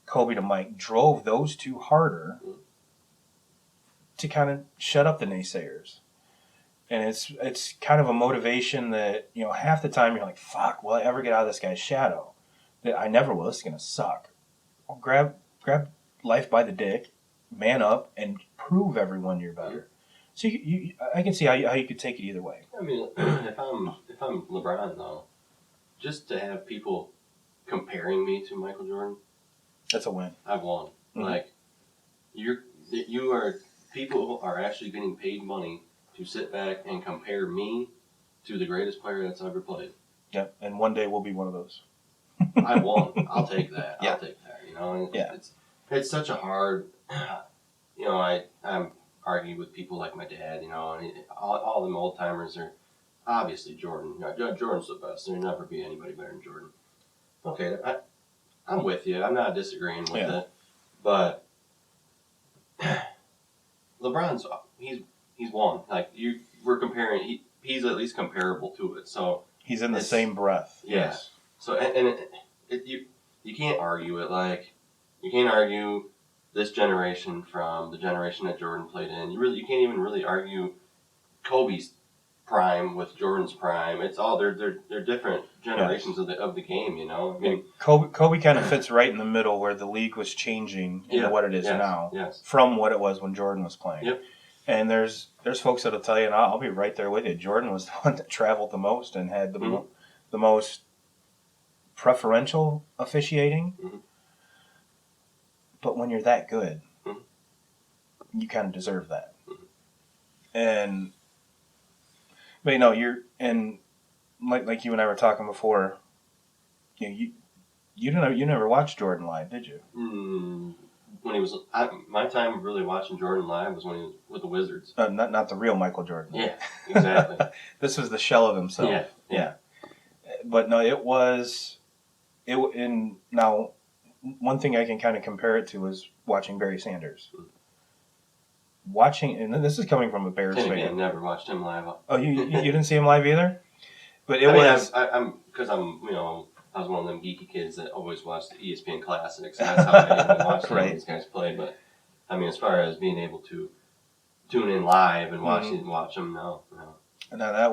Kobe to Mike, drove those two harder to kind of shut up the naysayers. And it's kind of a motivation that, half the time you're like, fuck, will I ever get out of this guy's shadow? That I never will. This is going to suck. Well, grab life by the dick, man up, and prove everyone you're better. So I can see how you could take it either way. I mean, if I'm LeBron, though, just to have people comparing me to Michael Jordan, that's a win. I've won. Mm-hmm. Like, people are actually getting paid money to sit back and compare me to the greatest player that's ever played. Yeah, and one day we'll be one of those. I won. I'll take that. Yeah. I'll take that. It's such a hard. I'm arguing with people like my dad. And all them old timers are obviously Jordan. Jordan's the best. There'll never be anybody better than Jordan. Okay, I'm with you. I'm not disagreeing with it, but LeBron's he's won. Like we're comparing. He's at least comparable to it. So he's in the same breath. Yeah. Yes. So you can't argue it. Like you can't argue this generation from the generation that Jordan played in. You can't even really argue Kobe's prime with Jordan's prime. It's all they're different generations of the game. I mean, Kobe kind of fits right in the middle where the league was changing into what it is now from what it was when Jordan was playing. Yep. And there's folks that'll tell you, and I'll be right there with you. Jordan was the one that traveled the most and had the most preferential officiating. Mm-hmm. But when you're that good, you kind of deserve that. Mm-hmm. But you're, and like you and I were talking before, you never watched Jordan live, did you? When he was, my time of really watching Jordan live was when he was with the Wizards. Not the real Michael Jordan. Yeah, exactly. This was the shell of himself. Yeah. But no, and now one thing I can kind of compare it to is watching Barry Sanders. And this is coming from a Bears fan. I never watched him live. Oh, you didn't see him live either? But I was one of them geeky kids that always watched the ESPN Classics. And that's how I even watched these guys play. But I mean, as far as being able to tune in live and watch them, no. Now that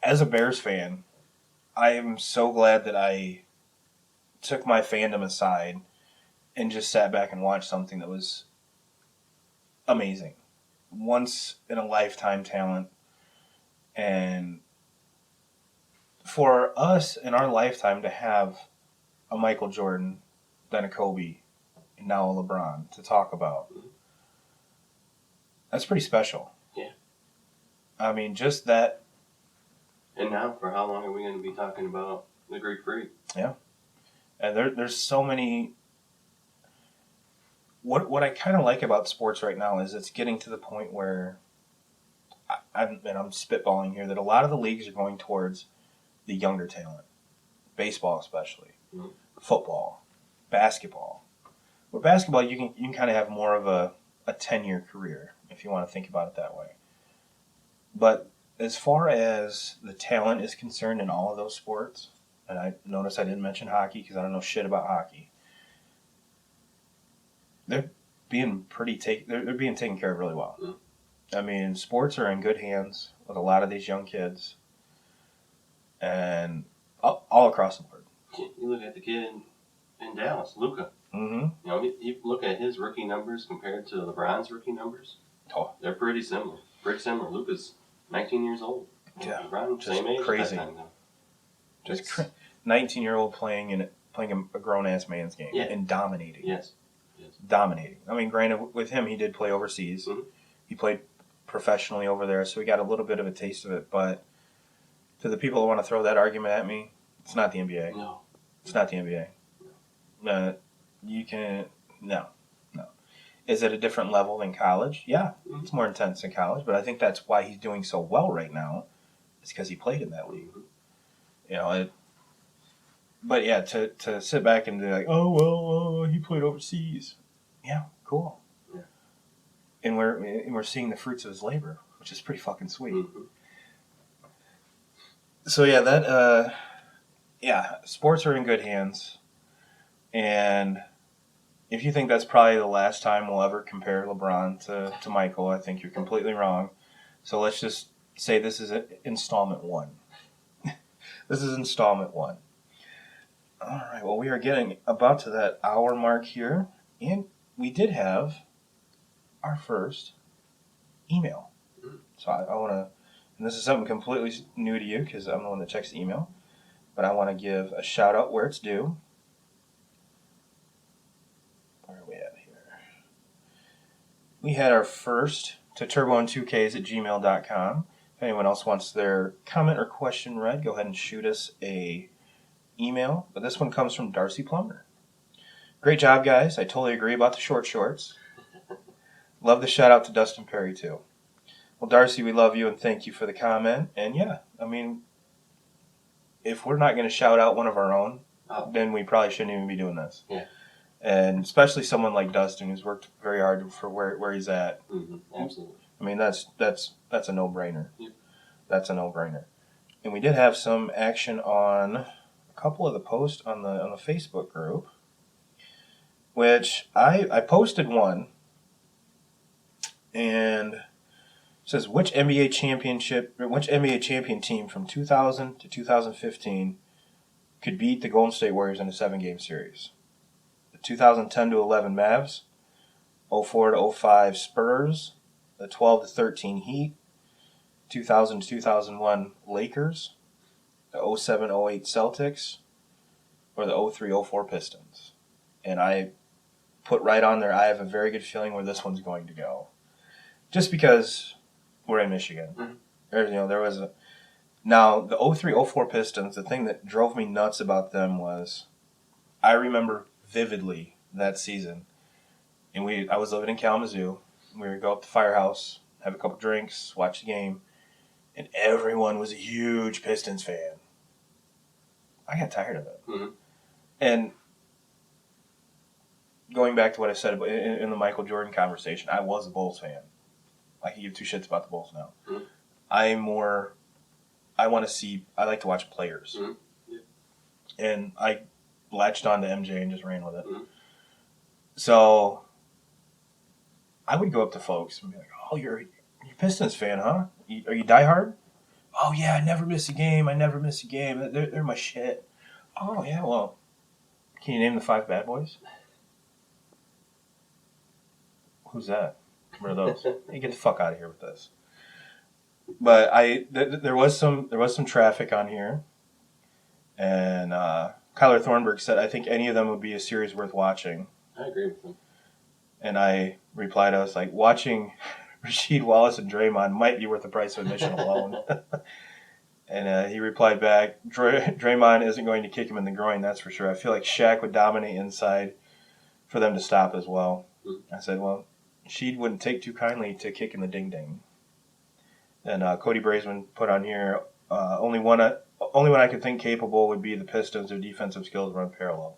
as a Bears fan, I am so glad that I took my fandom aside and just sat back and watched something that was amazing. Once in a lifetime talent. And for us in our lifetime to have a Michael Jordan, then a Kobe, and now a LeBron to talk about, that's pretty special. Yeah. I mean, just that. And now, for how long are we going to be talking about the Greek Freak? Yeah. And there's so many. what I kind of like about sports right now is it's getting to the point where I'm spitballing here that a lot of the leagues are going towards the younger talent, baseball especially, football, basketball. With basketball, you can kind of have more of a 10-year career if you want to think about it that way. But as far as the talent is concerned in all of those sports, and I notice I didn't mention hockey because I don't know shit about hockey. They're being they're being taken care of really well. I mean, sports are in good hands with a lot of these young kids, and all across the board. You look at the kid in Dallas, Luka. Mm-hmm. You know, you look at his rookie numbers compared to LeBron's rookie numbers. Oh. They're pretty similar. Luka's 19 years old. Yeah, LeBron, just same age crazy. at that time, though. Just 19-year-old playing a grown-ass man's game and dominating. Yes. Dominating. I mean, granted, with him, he did play overseas. Mm-hmm. He played professionally over there, so he got a little bit of a taste of it. But to the people that want to throw that argument at me, it's not the NBA. No. It's not the NBA. You can... No. Is it a different level than college? Yeah, it's more intense than college, but I think that's why he's doing so well right now. It's because he played in that league. You know, but yeah, to sit back and be like, oh, well, he played overseas. Yeah, cool. Yeah. And we're seeing the fruits of his labor, which is pretty fucking sweet. Mm-hmm. So yeah, sports are in good hands. And if you think that's probably the last time we'll ever compare LeBron to Michael, I think you're completely wrong. So let's just say this is installment 1. This is installment 1. All right, well, we are getting about to that hour mark here. And we did have our first email. So I want to, and this is something completely new to you because I'm the one that checks the email, but I want to give a shout out where it's due. Where are we at here? We had our first to turbo2ks@gmail.com. If anyone else wants their comment or question read, go ahead and shoot us a email. But this one comes from Darcy Plummer. Great job, guys. I totally agree about the short shorts. Love the shout out to Dustin Perry, too. Well, Darcy, we love you and thank you for the comment. And yeah, I mean, if we're not going to shout out one of our own, then we probably shouldn't even be doing this. Yeah. And especially someone like Dustin, who's worked very hard for where he's at. Mm-hmm. Absolutely. I mean, that's a no-brainer. Yep. That's a no-brainer. And we did have some action on a couple of the posts on the Facebook group, which I posted one, and it says which NBA champion team from 2000 to 2015 could beat the Golden State Warriors in a 7-game series. The 2010 to 11 Mavs, 04 to 05 Spurs, the 12 to 13 Heat, 2000 to 2001 Lakers, the 07 08 Celtics, or the 03 04 Pistons. And I put right on there, I have a very good feeling where this one's going to go. Just because we're in Michigan. Mm-hmm. There was now the 03 04 Pistons, the thing that drove me nuts about them was I remember vividly that season. And I was living in Kalamazoo. We would go up to Firehouse, have a couple drinks, watch the game, and everyone was a huge Pistons fan. I got tired of it. Mm-hmm. And going back to what I said about in the Michael Jordan conversation, I was a Bulls fan. I can give two shits about the Bulls now. Mm-hmm. I like to watch players. Mm-hmm. Yeah. And I latched on to MJ and just ran with it. Mm-hmm. So I would go up to folks and be like, oh, you're a Pistons fan, huh? Are you diehard? Oh, yeah, I never miss a game. They're my shit. Oh, yeah, well, can you name the 5 bad boys? Who's that? What are those? Hey, get the fuck out of here with this. But there was some traffic on here, and Kyler Thornburg said, I think any of them would be a series worth watching. I agree with him. And I replied, I was like, watching Rasheed Wallace and Draymond might be worth the price of admission alone. And he replied back, Draymond isn't going to kick him in the groin, that's for sure. I feel like Shaq would dominate inside for them to stop as well. I said, well, she wouldn't take too kindly to kicking the ding-ding. And Cody Brazeman put on here, only one I could think capable would be the Pistons. Their defensive skills run parallel.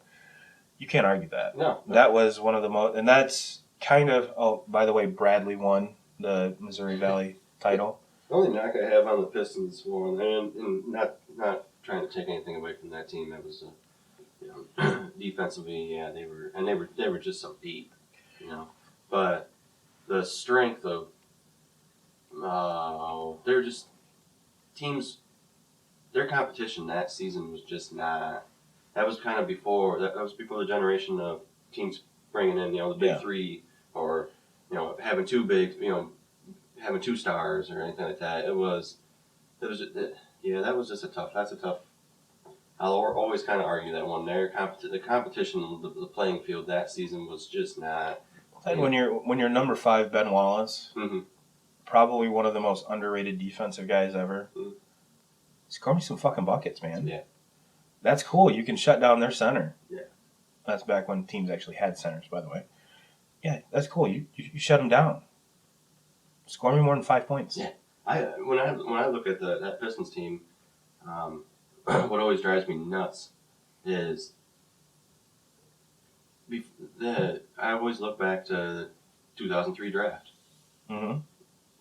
You can't argue that. No. That was one of the most, and that's kind of, oh, by the way, Bradley won the Missouri Valley title. The only knock I have on the Pistons one, and not trying to take anything away from that team, that was, defensively, yeah, they were just so deep, But the strength of, they're just teams. Their competition that season was just not. That was kind of before. That was before the generation of teams bringing in, the big three, or having two big, having two stars or anything like that. That was just a tough. That's a tough. I'll always kind of argue that one there. The competition, the playing field that season was just not. And when you're number 5, Ben Wallace, probably one of the most underrated defensive guys ever. Score me some fucking buckets, man. Yeah. That's cool. You can shut down their center. Yeah. That's back when teams actually had centers, by the way. Yeah, that's cool. You shut them down. Score me more than 5 points. Yeah. When I look at that Pistons team, what always drives me nuts is I always look back to the 2003 draft. Mm-hmm.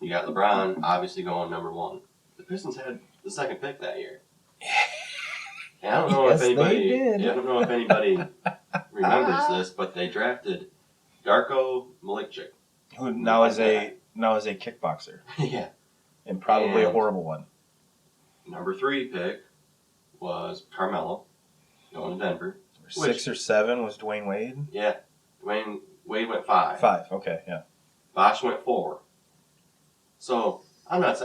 You got LeBron obviously going number 1. The Pistons had the second pick that year. And I don't know if anybody remembers this, but they drafted Darko Milicic, who now is a kickboxer. Yeah. And probably a horrible one. Number 3 pick was Carmelo, going to Denver. 6 or 7 was Dwayne Wade. Yeah. Wade went 5. 5, okay, yeah. Bosh went 4. So I'm not.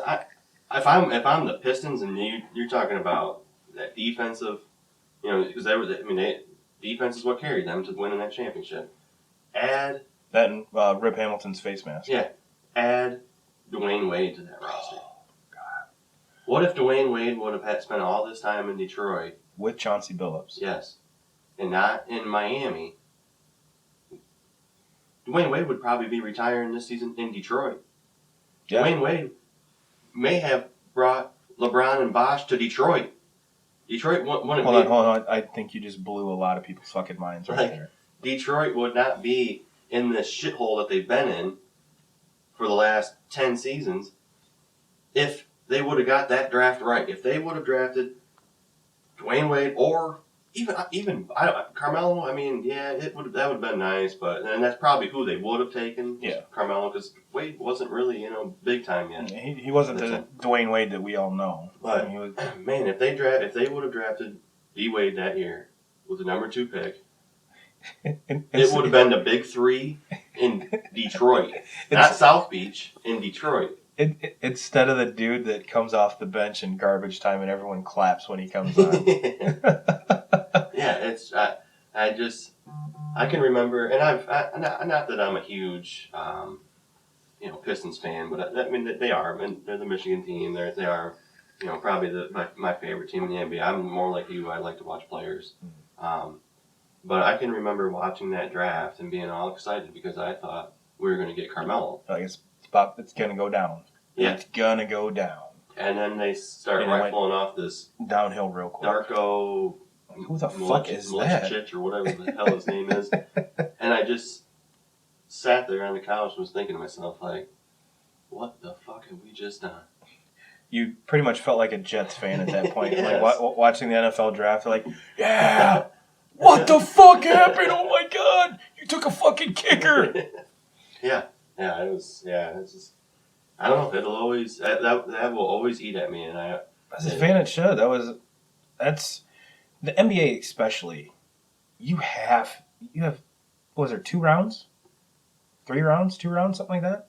If I'm the Pistons and you're talking about that defensive, because defense is what carried them to winning that championship. Add that and Rip Hamilton's face mask. Yeah. Add Dwayne Wade to that roster. Oh, God. What if Dwayne Wade would have spent all this time in Detroit with Chauncey Billups? Yes, and not in Miami. Dwayne Wade would probably be retiring this season in Detroit. Yeah. Dwayne Wade may have brought LeBron and Bosh to Detroit. Detroit wouldn't Hold on. I think you just blew a lot of people's fucking minds right there. Detroit would not be in this shithole that they've been in for the last 10 seasons if they would have got that draft right. If they would have drafted Dwayne Wade or even Carmelo, that would have been nice, and that's probably who they would have taken. Yeah, Carmelo, because Wade wasn't really big time yet. He wasn't the Dwayne Wade that we all know. But man, if they would have drafted D Wade that year with the number 2 pick, it would have been the big 3 in Detroit, not South Beach, in Detroit. Instead of the dude that comes off the bench in garbage time and everyone claps when he comes on. Yeah, I can remember, and not that I'm a huge Pistons fan, but they are. They're the Michigan team. They are, probably my favorite team in the NBA. I'm more like you. I like to watch players. But I can remember watching that draft and being all excited because I thought we were going to get Carmelo. It's going to go down. Yeah. It's going to go down. And then they start rifling off this downhill real quick. Darko. Who the fuck is that? Milicic or whatever the hell his name is. And I just sat there on the couch and was thinking to myself, like, what the fuck have we just done? You pretty much felt like a Jets fan at that point. Yes. Like watching the NFL draft, like, yeah, what the fuck happened? Oh my God, you took a fucking kicker. It's just, I don't know. It'll always that will always eat at me, and as a fan, it should. That's the NBA especially. You have what was there 2 rounds, 3 rounds, 2 rounds, something like that.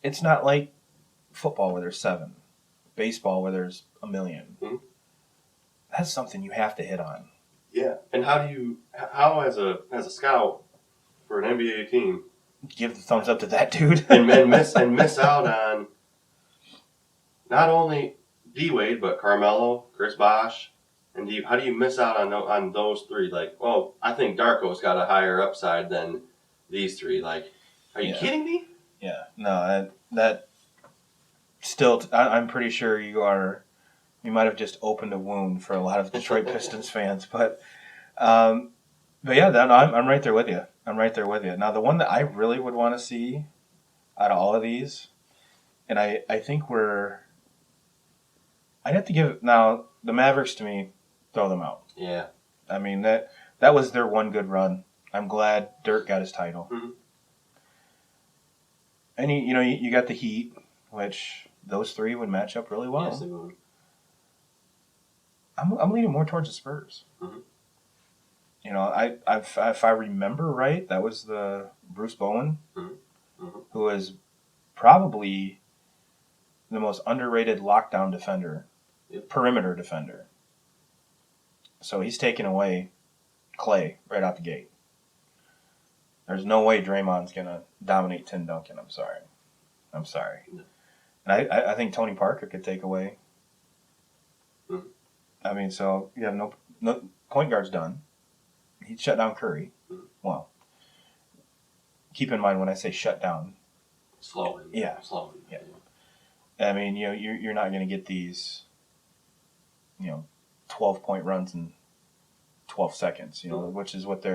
It's not like football where there's 7, baseball where there's 1 million. Mm-hmm. That's something you have to hit on. Yeah, and how as a scout for an NBA team, give the thumbs up to that dude and miss out on not only D Wade but Carmelo, Chris Bosh, and how do you miss out on those 3? Like, well, I think Darko's got a higher upside than these three. Like, are you Yeah. kidding me? Yeah, no, that still, I'm pretty sure you might have just opened a wound for a lot of Detroit Pistons fans, but yeah, I'm right there with you. I'm right there with you. Now, the one that I really would want to see out of all of these, and I think I'd have to give, now, the Mavericks to me, throw them out. Yeah. I mean, that was their one good run. I'm glad Dirk got his title. Mm-hmm. And you got the Heat, which those three would match up really well. Yes, they would. I'm leaning more towards the Spurs. Mm-hmm. If I remember right, that was the Bruce Bowen, Mm-hmm. Mm-hmm. who is probably the most underrated lockdown defender, perimeter defender. So he's taking away Clay right out the gate. There's no way Draymond's going to dominate Tim Duncan. I'm sorry. No. And I think Tony Parker could take away. Mm-hmm. I mean, so you have no point guard's done. He shut down Curry. Mm-hmm. Well, keep in mind when I say shut down. Slow him. Yeah. Slow him. Yeah. I mean, you're not going to get these, 12-point runs in 12 seconds, which is what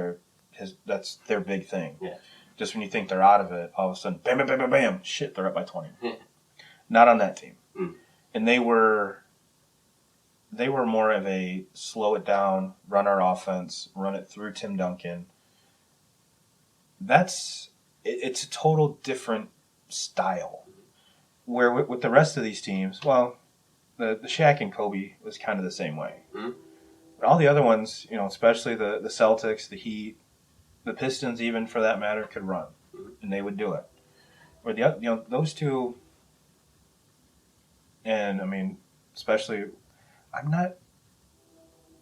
that's their big thing. Yeah. Just when you think they're out of it, all of a sudden, bam, bam, bam, bam, bam, shit, they're up by 20. Yeah. Not on that team. Mm. And they were more of a slow it down, run our offense, run it through Tim Duncan. It's a total different style. Where with the rest of these teams, well, the Shaq and Kobe was kind of the same way. Mm-hmm. But all the other ones, especially the Celtics, the Heat, the Pistons, even for that matter, could run, and they would do it. Or those two, and I mean, especially,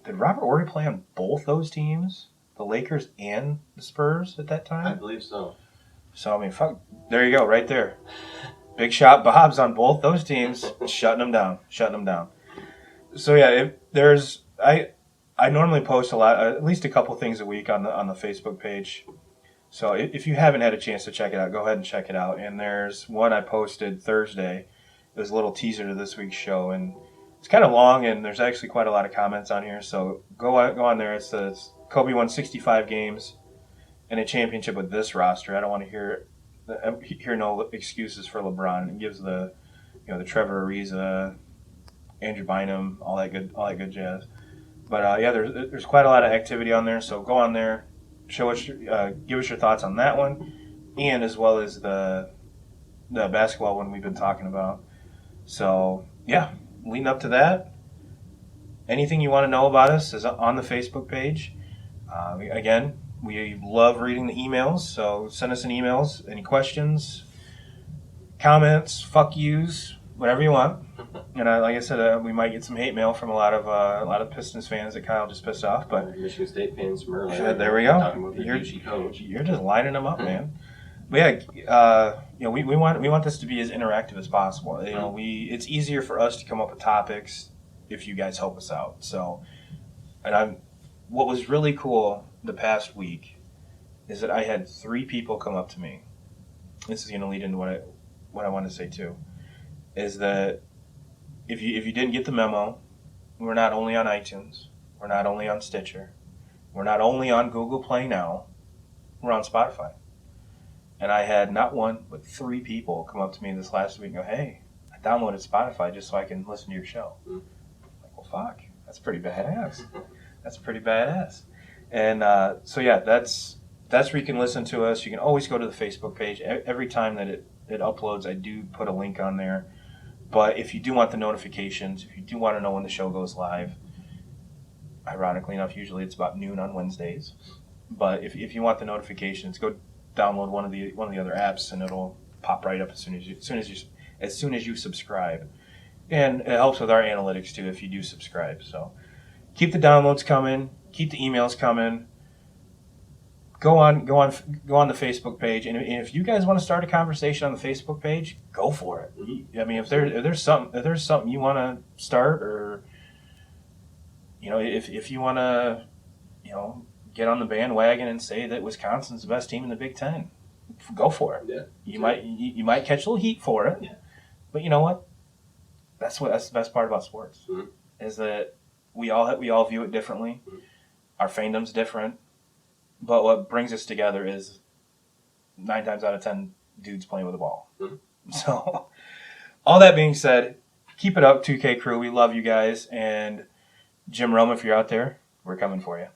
did Robert Horry play on both those teams, the Lakers and the Spurs at that time? I believe so. So I mean, fuck, there you go, right there. Big shot Bob's on both those teams, shutting them down. So yeah, I normally post a lot, at least a couple things a week on the Facebook page. So if you haven't had a chance to check it out, go ahead and check it out. And there's one I posted Thursday. It was a little teaser to this week's show, and it's kind of long, and there's actually quite a lot of comments on here. So go on there. It says Kobe won 65 games and a championship with this roster. I don't want to hear no excuses for LeBron. It gives the Trevor Ariza, Andrew Bynum, all that good jazz. But there's quite a lot of activity on there. So go on there, give us your thoughts on that one, and as well as the basketball one we've been talking about. So yeah, leading up to that, anything you want to know about us is on the Facebook page. Again, we love reading the emails, so send us emails, any questions, comments, fuck yous, whatever you want. And like I said, we might get some hate mail from a lot of Pistons fans that Kyle just pissed off. But Michigan State fans from earlier. There we go. Talking about their douchey coach. You're just lining them up, man. But yeah, we want this to be as interactive as possible. It's easier for us to come up with topics if you guys help us out. So, what was really cool the past week is that I had 3 people come up to me. This is going to lead into what I want to say too. Is that if you didn't get the memo, we're not only on iTunes, we're not only on Stitcher, we're not only on Google Play now, we're on Spotify. And I had not one but 3 people come up to me this last week and go, "Hey, I downloaded Spotify just so I can listen to your show." I'm like, well, fuck, that's pretty badass. That's pretty badass. And so yeah, that's where you can listen to us. You can always go to the Facebook page. Every time that it uploads, I do put a link on there. But if you do want the notifications, if you do want to know when the show goes live, ironically enough, usually it's about noon on Wednesdays. But if you want the notifications, go download one of the other apps, and it'll pop right up as soon as you subscribe. And it helps with our analytics too if you do subscribe. So keep the downloads coming, keep the emails coming. Go on the Facebook page, and if you guys want to start a conversation on the Facebook page, go for it. I mean, if there's something you want to start, or if you want to get on the bandwagon and say that Wisconsin's the best team in the Big Ten. Go for it. Yeah. You might catch a little heat for it. Yeah. But you know what? That's the best part about sports. Mm-hmm. Is that we all view it differently. Mm-hmm. Our fandom's different. But what brings us together is 9 times out of 10 dudes playing with a ball. Mm-hmm. So, all that being said, keep it up, 2K crew. We love you guys. And Jim Rome, if you're out there, we're coming for you.